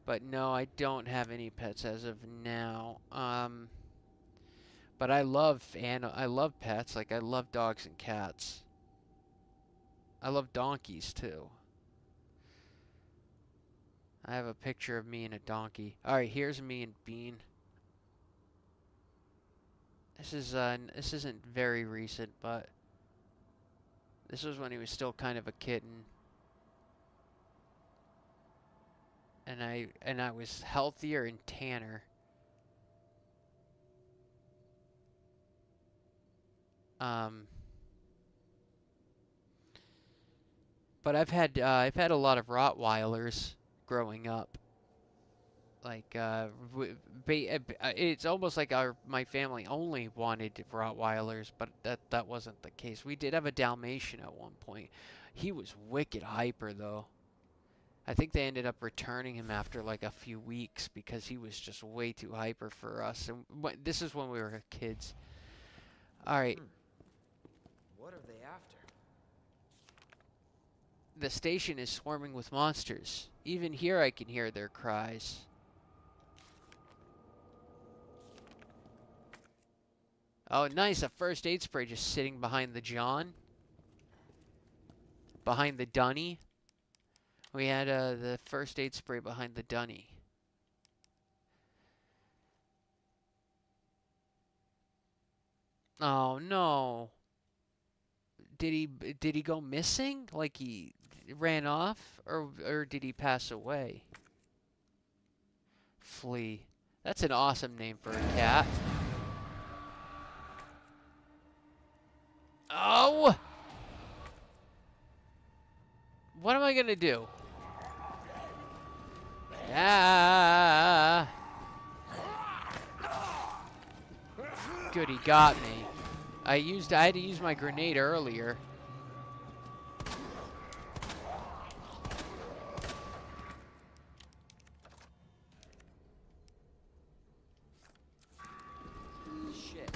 But no, I don't have any pets as of now. But I love pets. Like I love dogs and cats. I love donkeys too. I have a picture of me and a donkey. All right, here's me and Bean. This isn't very recent, but this was when he was still kind of a kitten. And I was healthier and tanner. But I've had a lot of Rottweilers growing up. Like it's almost like my family only wanted Rottweilers, but that wasn't the case. We did have a Dalmatian at one point. He was wicked hyper though. I think they ended up returning him after like a few weeks because he was just way too hyper for us. And this is when we were kids. All right. What are they after? The station is swarming with monsters. Even here I can hear their cries. Oh, nice. A first aid spray just sitting behind the John. behind the dunny. We had the first aid spray behind the dunny. Oh no. Did he go missing? Like he ran off, or did he pass away? Flea. That's an awesome name for a cat. Oh! What am I gonna do? Ah! Good, he got me. I had to use my grenade earlier. Shit.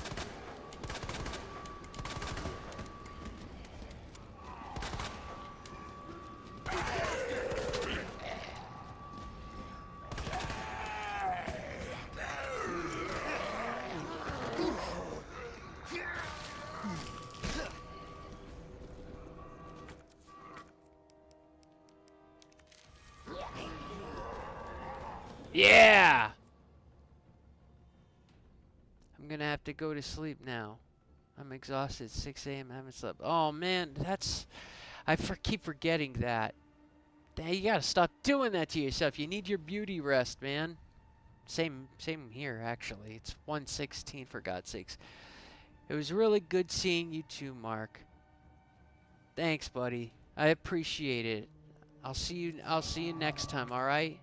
Yeah! I'm gonna have to go to sleep now. I'm exhausted. 6 a.m. I haven't slept. Oh man, keep forgetting that. You gotta stop doing that to yourself. You need your beauty rest, man. Same here, actually. It's 1:16 for God's sakes. It was really good seeing you too, Mark. Thanks, buddy. I appreciate it. I'll see you next time, all right?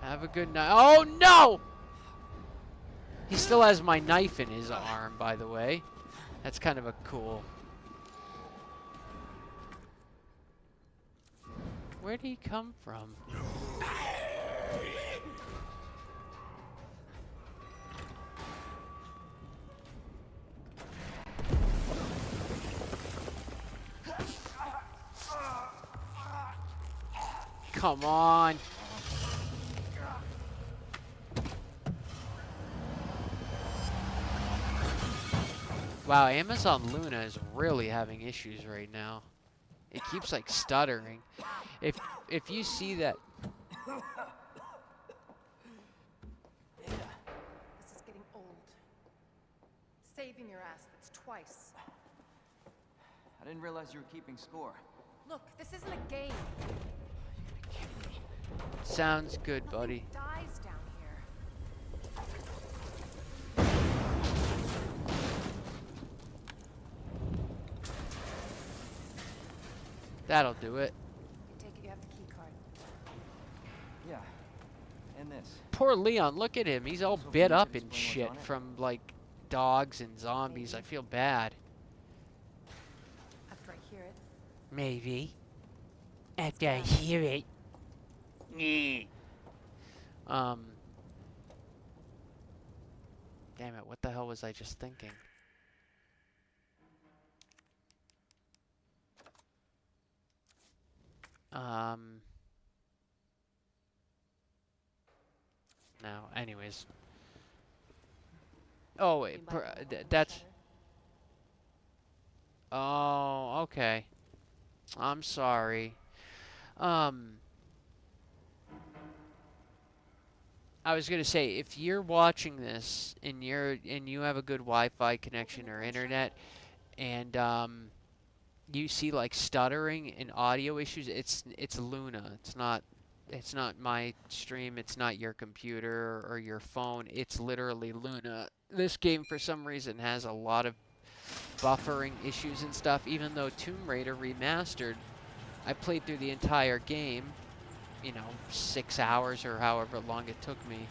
Have a good night. Oh no! He still has my knife in his arm, by the way. That's kind of a cool. Where did he come from? Come on. Wow, Amazon Luna is really having issues right now. It keeps like stuttering. If you see that. This is getting old. Saving your ass, that's twice. I didn't realize you were keeping score. Look, this isn't a game. Sounds good, buddy. Nothing dies down here. That'll do it. I take it you have the key card. Yeah. And this. Poor Leon, look at him. He's all bit up and shit from like dogs and zombies. I feel bad. After I hear it. Maybe. After I hear it. Damn it, what the hell was I just thinking? No, anyways. Oh, wait, that's... Oh, okay. I'm sorry. I was gonna say, if you're watching this and you have a good Wi-Fi connection or internet, and you see like stuttering and audio issues, it's Luna. It's not my stream. It's not your computer or your phone. It's literally Luna. This game, for some reason, has a lot of buffering issues and stuff. Even though Tomb Raider Remastered, I played through the entire game. 6 hours or however long it took me.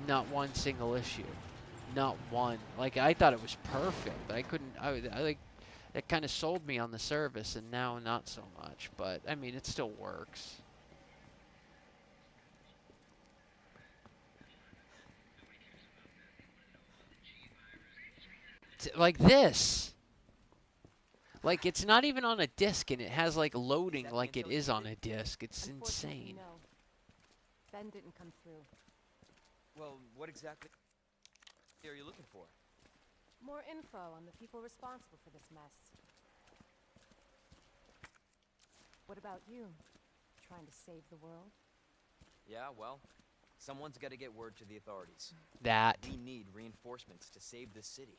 Not one single issue. Not one. Like, I thought it was perfect. I couldn't, I like, it kind of sold me on the service, and now not so much. But, I mean, it still works. Like this. Like, it's not even on a disc, and it has, like, loading like it is on a disc. It's insane. No. Ben didn't come through. Well, what exactly are you looking for? More info on the people responsible for this mess. What about you? Trying to save the world? Yeah, well, someone's got to get word to the authorities. That. We need reinforcements to save this city.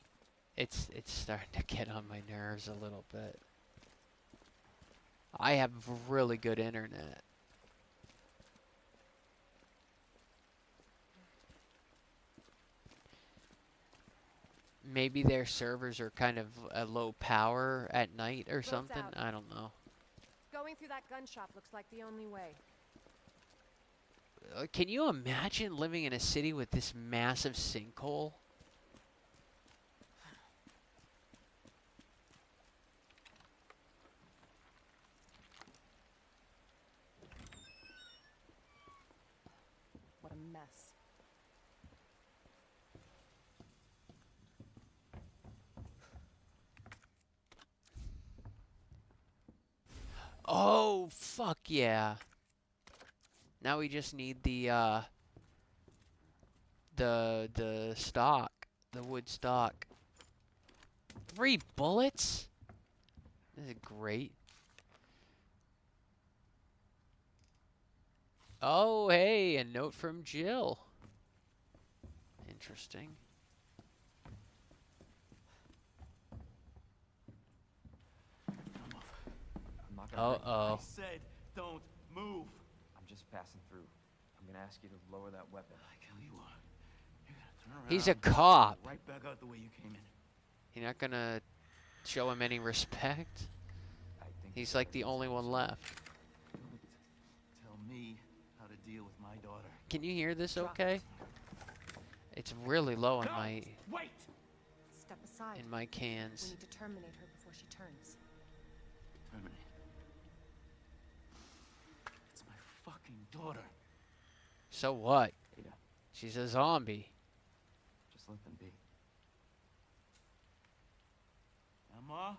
It's starting to get on my nerves a little bit. I have really good internet. Maybe their servers are kind of a low power at night or Road's something. out. I don't know. Going through that gun shop looks like the only way. Can you imagine living in a city with this massive sinkhole? What a mess. Oh, fuck yeah. Now we just need the stock, the wood stock. 3 bullets? This is great. Oh, hey, a note from Jill. Interesting. I'm not gonna hurt you. Uh-oh. Said, don't move. I'm just passing through. I'm gonna ask you to lower that weapon. I tell you what, you're gonna turn around. He's a and cop. go right back out the way you came in. You're not gonna show him any respect? I think He's like the only one left. Don't tell me how to deal with my daughter. Can you hear this okay? It's really low in No, my wait. Step aside. in my We cans. need to terminate her before she turns. Terminate. It's my fucking daughter. So what? Ada, She's a zombie. just let them be. Emma?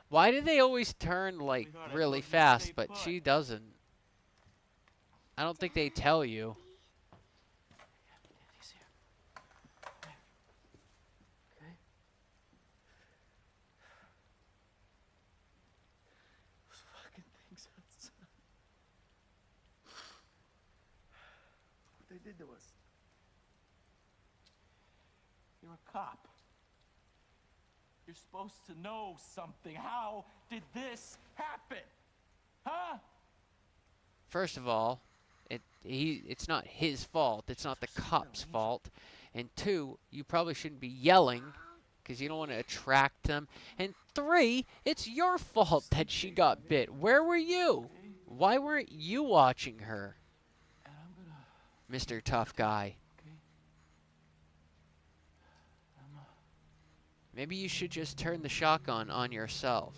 Why do they always turn like Sweetheart, I really told you to fast, stay but put. she doesn't? I don't think they tell you. Daddy's here. Okay. Those fucking things outside. What they did to us. You're a cop. You're supposed to know something. How did this happen? Huh? First of all, it's not his fault. It's not the cop's fault. And 2, you probably shouldn't be yelling because you don't want to attract them. And 3, it's your fault that she got bit. Where were you? Why weren't you watching her, And I'm gonna... Mr. Tough Guy? Okay. Emma. Maybe you should just turn the shotgun on yourself.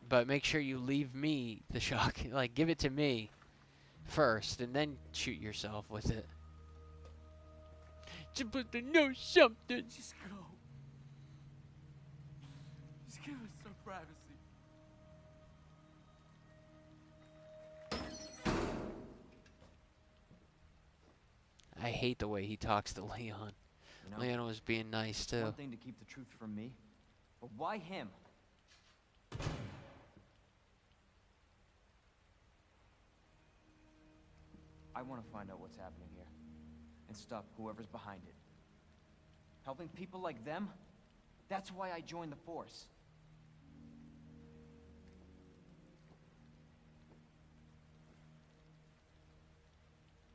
But make sure you leave me the shotgun. Like, give it to me first, and then shoot yourself with it. Supposed to know something. Just go. Just give us some privacy. I hate the way he talks to Leon. You know, Leon was being nice it's too. one thing to keep the truth from me, but why him? I want to find out what's happening here and stop whoever's behind it. Helping people like them? That's why I joined the force.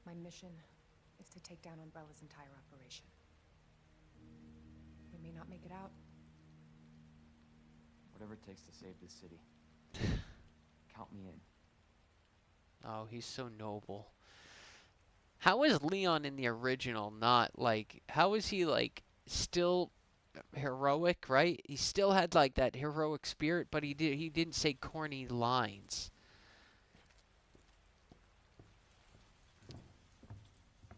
My mission is to take down Umbrella's entire operation. We may not make it out. Whatever it takes to save this city. Count me in. Oh, he's so noble. How is Leon in the original not like, how is he like still heroic, right? He still had like that heroic spirit, but he didn't say corny lines.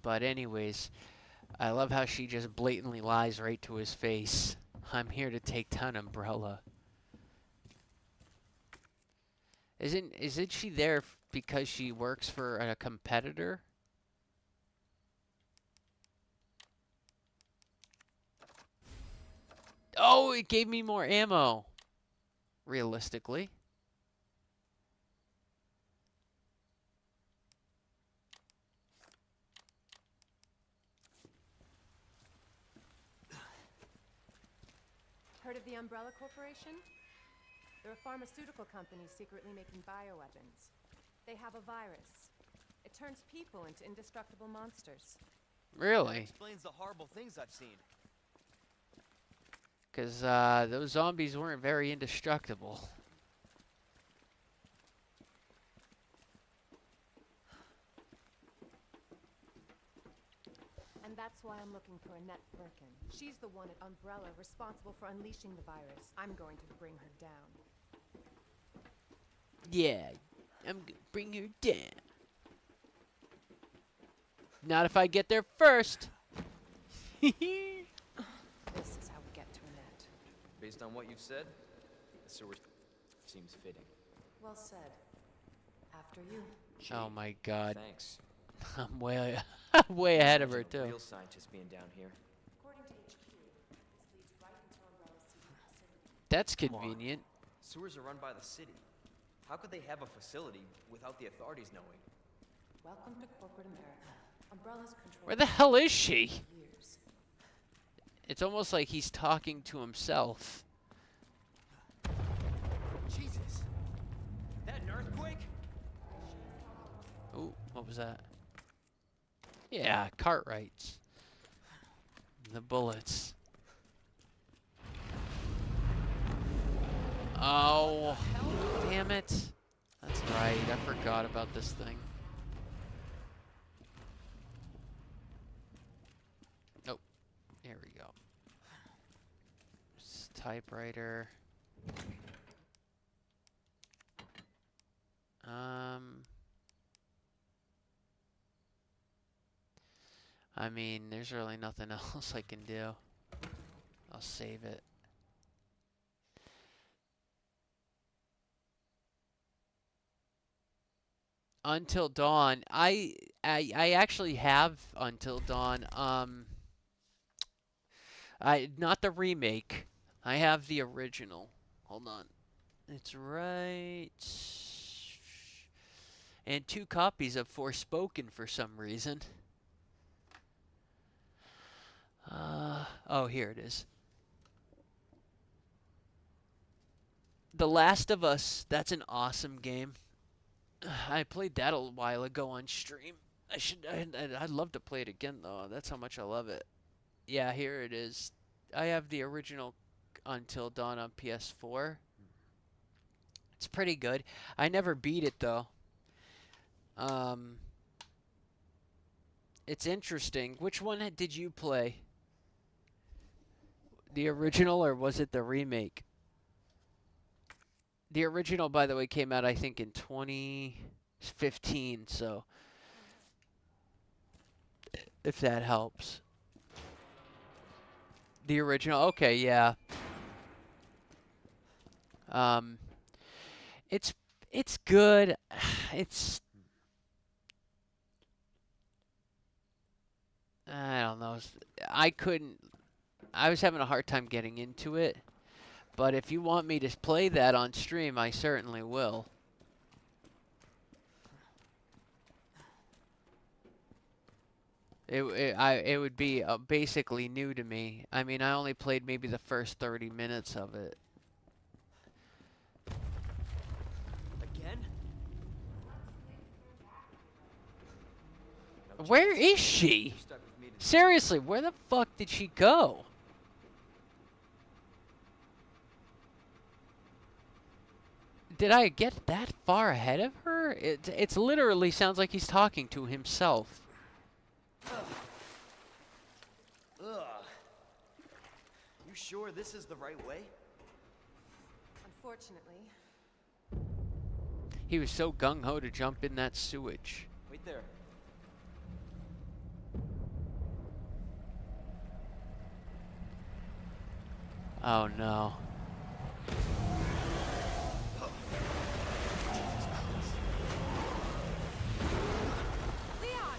But anyways, I love how she just blatantly lies right to his face. I'm here to take down Umbrella. Isn't she there because she works for a competitor? Oh, it gave me more ammo. realistically. Heard of the Umbrella Corporation? They're a pharmaceutical company secretly making bioweapons. They have a virus. It turns people into indestructible monsters. That Really? explains the horrible things I've seen. Because those zombies weren't very indestructible. And that's why I'm looking for Annette Birkin. She's the one at Umbrella responsible for unleashing the virus. I'm going to bring her down. Yeah, I'm gonna bring her down. Not if I get there first. This is how we get to Annette. Based on what you've said, the sewer seems fitting. Well said. After you. Oh my god. Thanks. I'm way way ahead of her Imagine a too. real scientist being down here. According to HQ, this leads right into Umbrella's secret facility. That's Come on. convenient. Sewers are run by the city. How could they have a facility without the authorities knowing? Welcome to corporate America. Umbrella's control. Where the hell is she? Years. It's almost like he's talking to himself. Jesus! That an earthquake? Ooh, what was that? Yeah, Cartwrights. The bullets. Oh, damn it. That's right, I forgot about this thing. Oh, here we go. Typewriter. I mean, there's really nothing else I can do. I'll save it. Until Dawn. I actually have Until Dawn. Not the remake. I have the original. Hold on. It's right. And 2 copies of Forspoken for some reason. Oh, here it is. The Last of Us. That's an awesome game. I played that a while ago on stream. I'd love to play it again though. That's how much I love it. Yeah, here it is. I have the original Until Dawn on PS4. It's pretty good. I never beat it though. It's interesting. Which one did you play? The original or was it the remake? The original, by the way, came out I think in 2015, so if that helps. The original, okay, yeah. It's good. I don't know. I was having a hard time getting into it. But if you want me to play that on stream, I certainly will. It would be basically new to me. I mean, I only played maybe the first 30 minutes of it. Again? Where is she? Seriously, where the fuck did she go? Did I get that far ahead of her? It's literally sounds like he's talking to himself. Ugh. You sure this is the right way? Unfortunately. He was so gung-ho to jump in that sewage. Wait there. Oh no. Leon!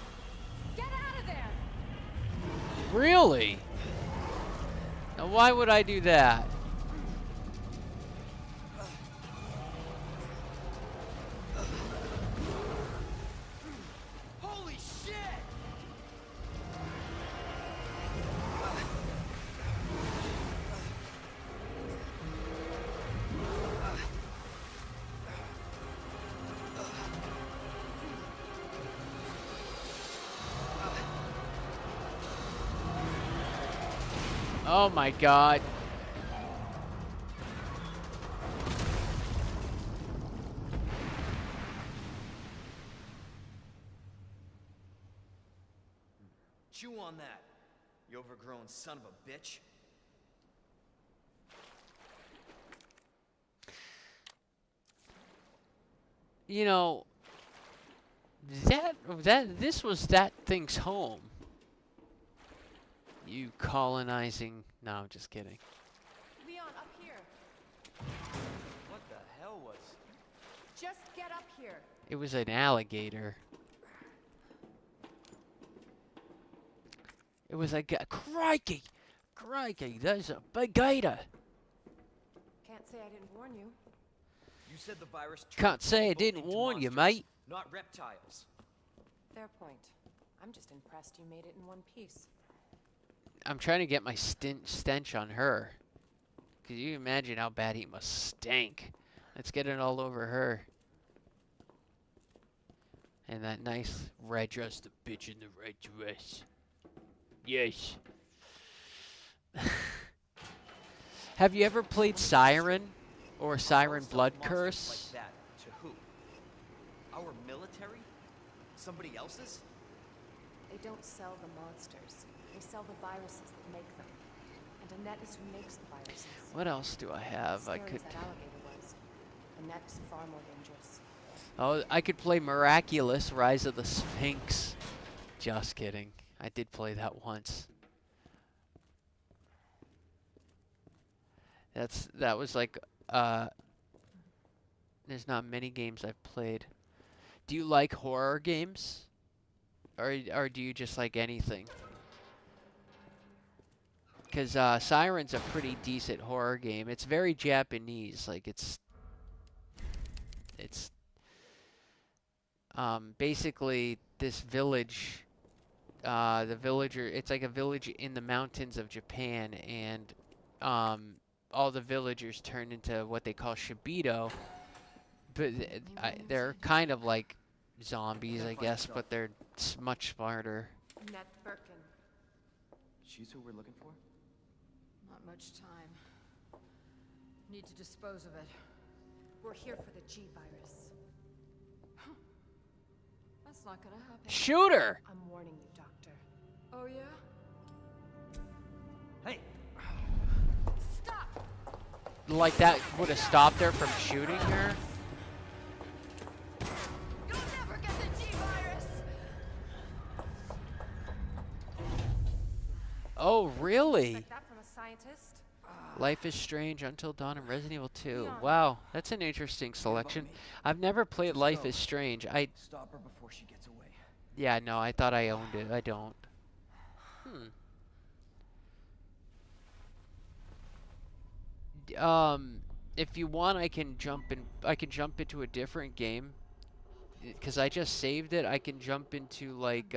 Get out of there! Really? Now why would I do that? Oh my god. Chew on that, you overgrown son of a bitch. You know, this was that thing's home. You colonizing. No, I'm just kidding. Leon, up here. What the hell was... Just get up here. It was an alligator. It was like, crikey! Crikey, there's a big gator. Can't say I didn't warn you. You said the virus... Can't say I people didn't into warn you, monsters, mate. Not reptiles. Fair point. I'm just impressed you made it in one piece. I'm trying to get my stench on her. Could you imagine how bad he must stink? Let's get it all over her. And that nice red dress, the bitch in the red dress. Yes. Have you ever played Siren or Siren Blood Curse? Like that to who? Our military? Somebody else's? They don't sell the monsters. They sell the viruses that make them. And Annette is who makes the viruses. What else do I have? Scary I as could. that alligator was. Annette is far more dangerous. Oh, I could play Miraculous Rise of the Sphinx. Just kidding. I did play that once. That was like there's not many games I've played. Do you like horror games? Or do you just like anything? Cuz Siren's a pretty decent horror game. It's very Japanese. Like it's basically this village, the villager, it's like a village in the mountains of Japan, and all the villagers turn into what they call Shibito, but they're kind of like zombies, I guess, but they're much smarter. Annette Birkin. She's who we're looking for? Not much time. Need to dispose of it. We're here for the G virus. That's not gonna happen. Shoot her! I'm warning you, Doctor. Oh yeah? Hey! Stop! Like that would have stopped her from shooting her? You'll never get the G virus! Oh, really? Expect that from a scientist? Life is Strange, Until Dawn, and Resident Evil 2. Leon. Wow, that's an interesting selection. I've never played Life is Strange. Stop her before she gets away. Yeah, no, I thought I owned it. I don't. If you want, I can jump into a different game, because I just saved it. I can jump into like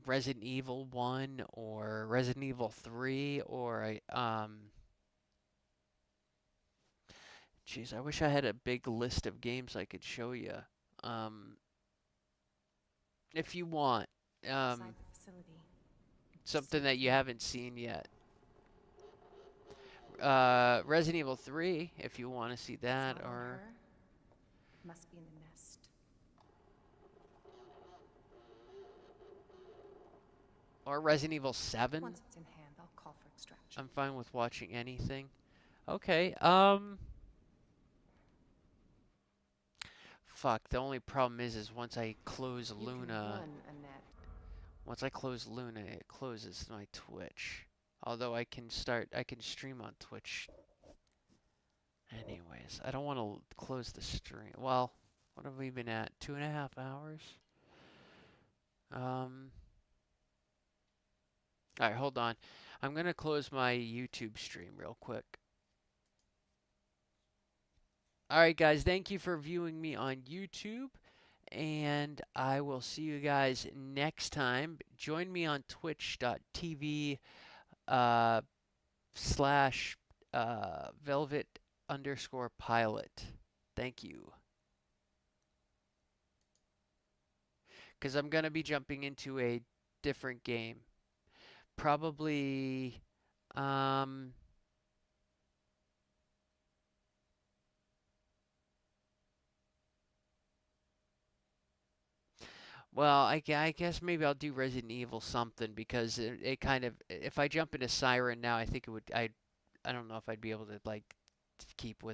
Resident Evil 1 or Resident Evil 3 or jeez, I wish I had a big list of games I could show you. If you want Inside the facility. something that you haven't seen yet. Resident Evil 3, if you want to see that, It's all on or her. Must be in the nest. Resident Evil 7. Once it's in hand, I'll call for extraction. I'm fine with watching anything. Okay, fuck, the only problem is once I close You can Luna, run, Annette. once I close Luna, it closes my Twitch. Although I can stream on Twitch. Anyways, I don't want to close the stream. Well, what have we been at? 2.5 hours? Alright, hold on. I'm gonna close my YouTube stream real quick. Alright guys, thank you for viewing me on YouTube, and I will see you guys next time. Join me on twitch.tv slash velvet_pilot. Thank you. Because I'm going to be jumping into a different game. Probably, well, I guess maybe I'll do Resident Evil something because it kind of, if I jump into Siren now, I think it would, I don't know if I'd be able to like keep with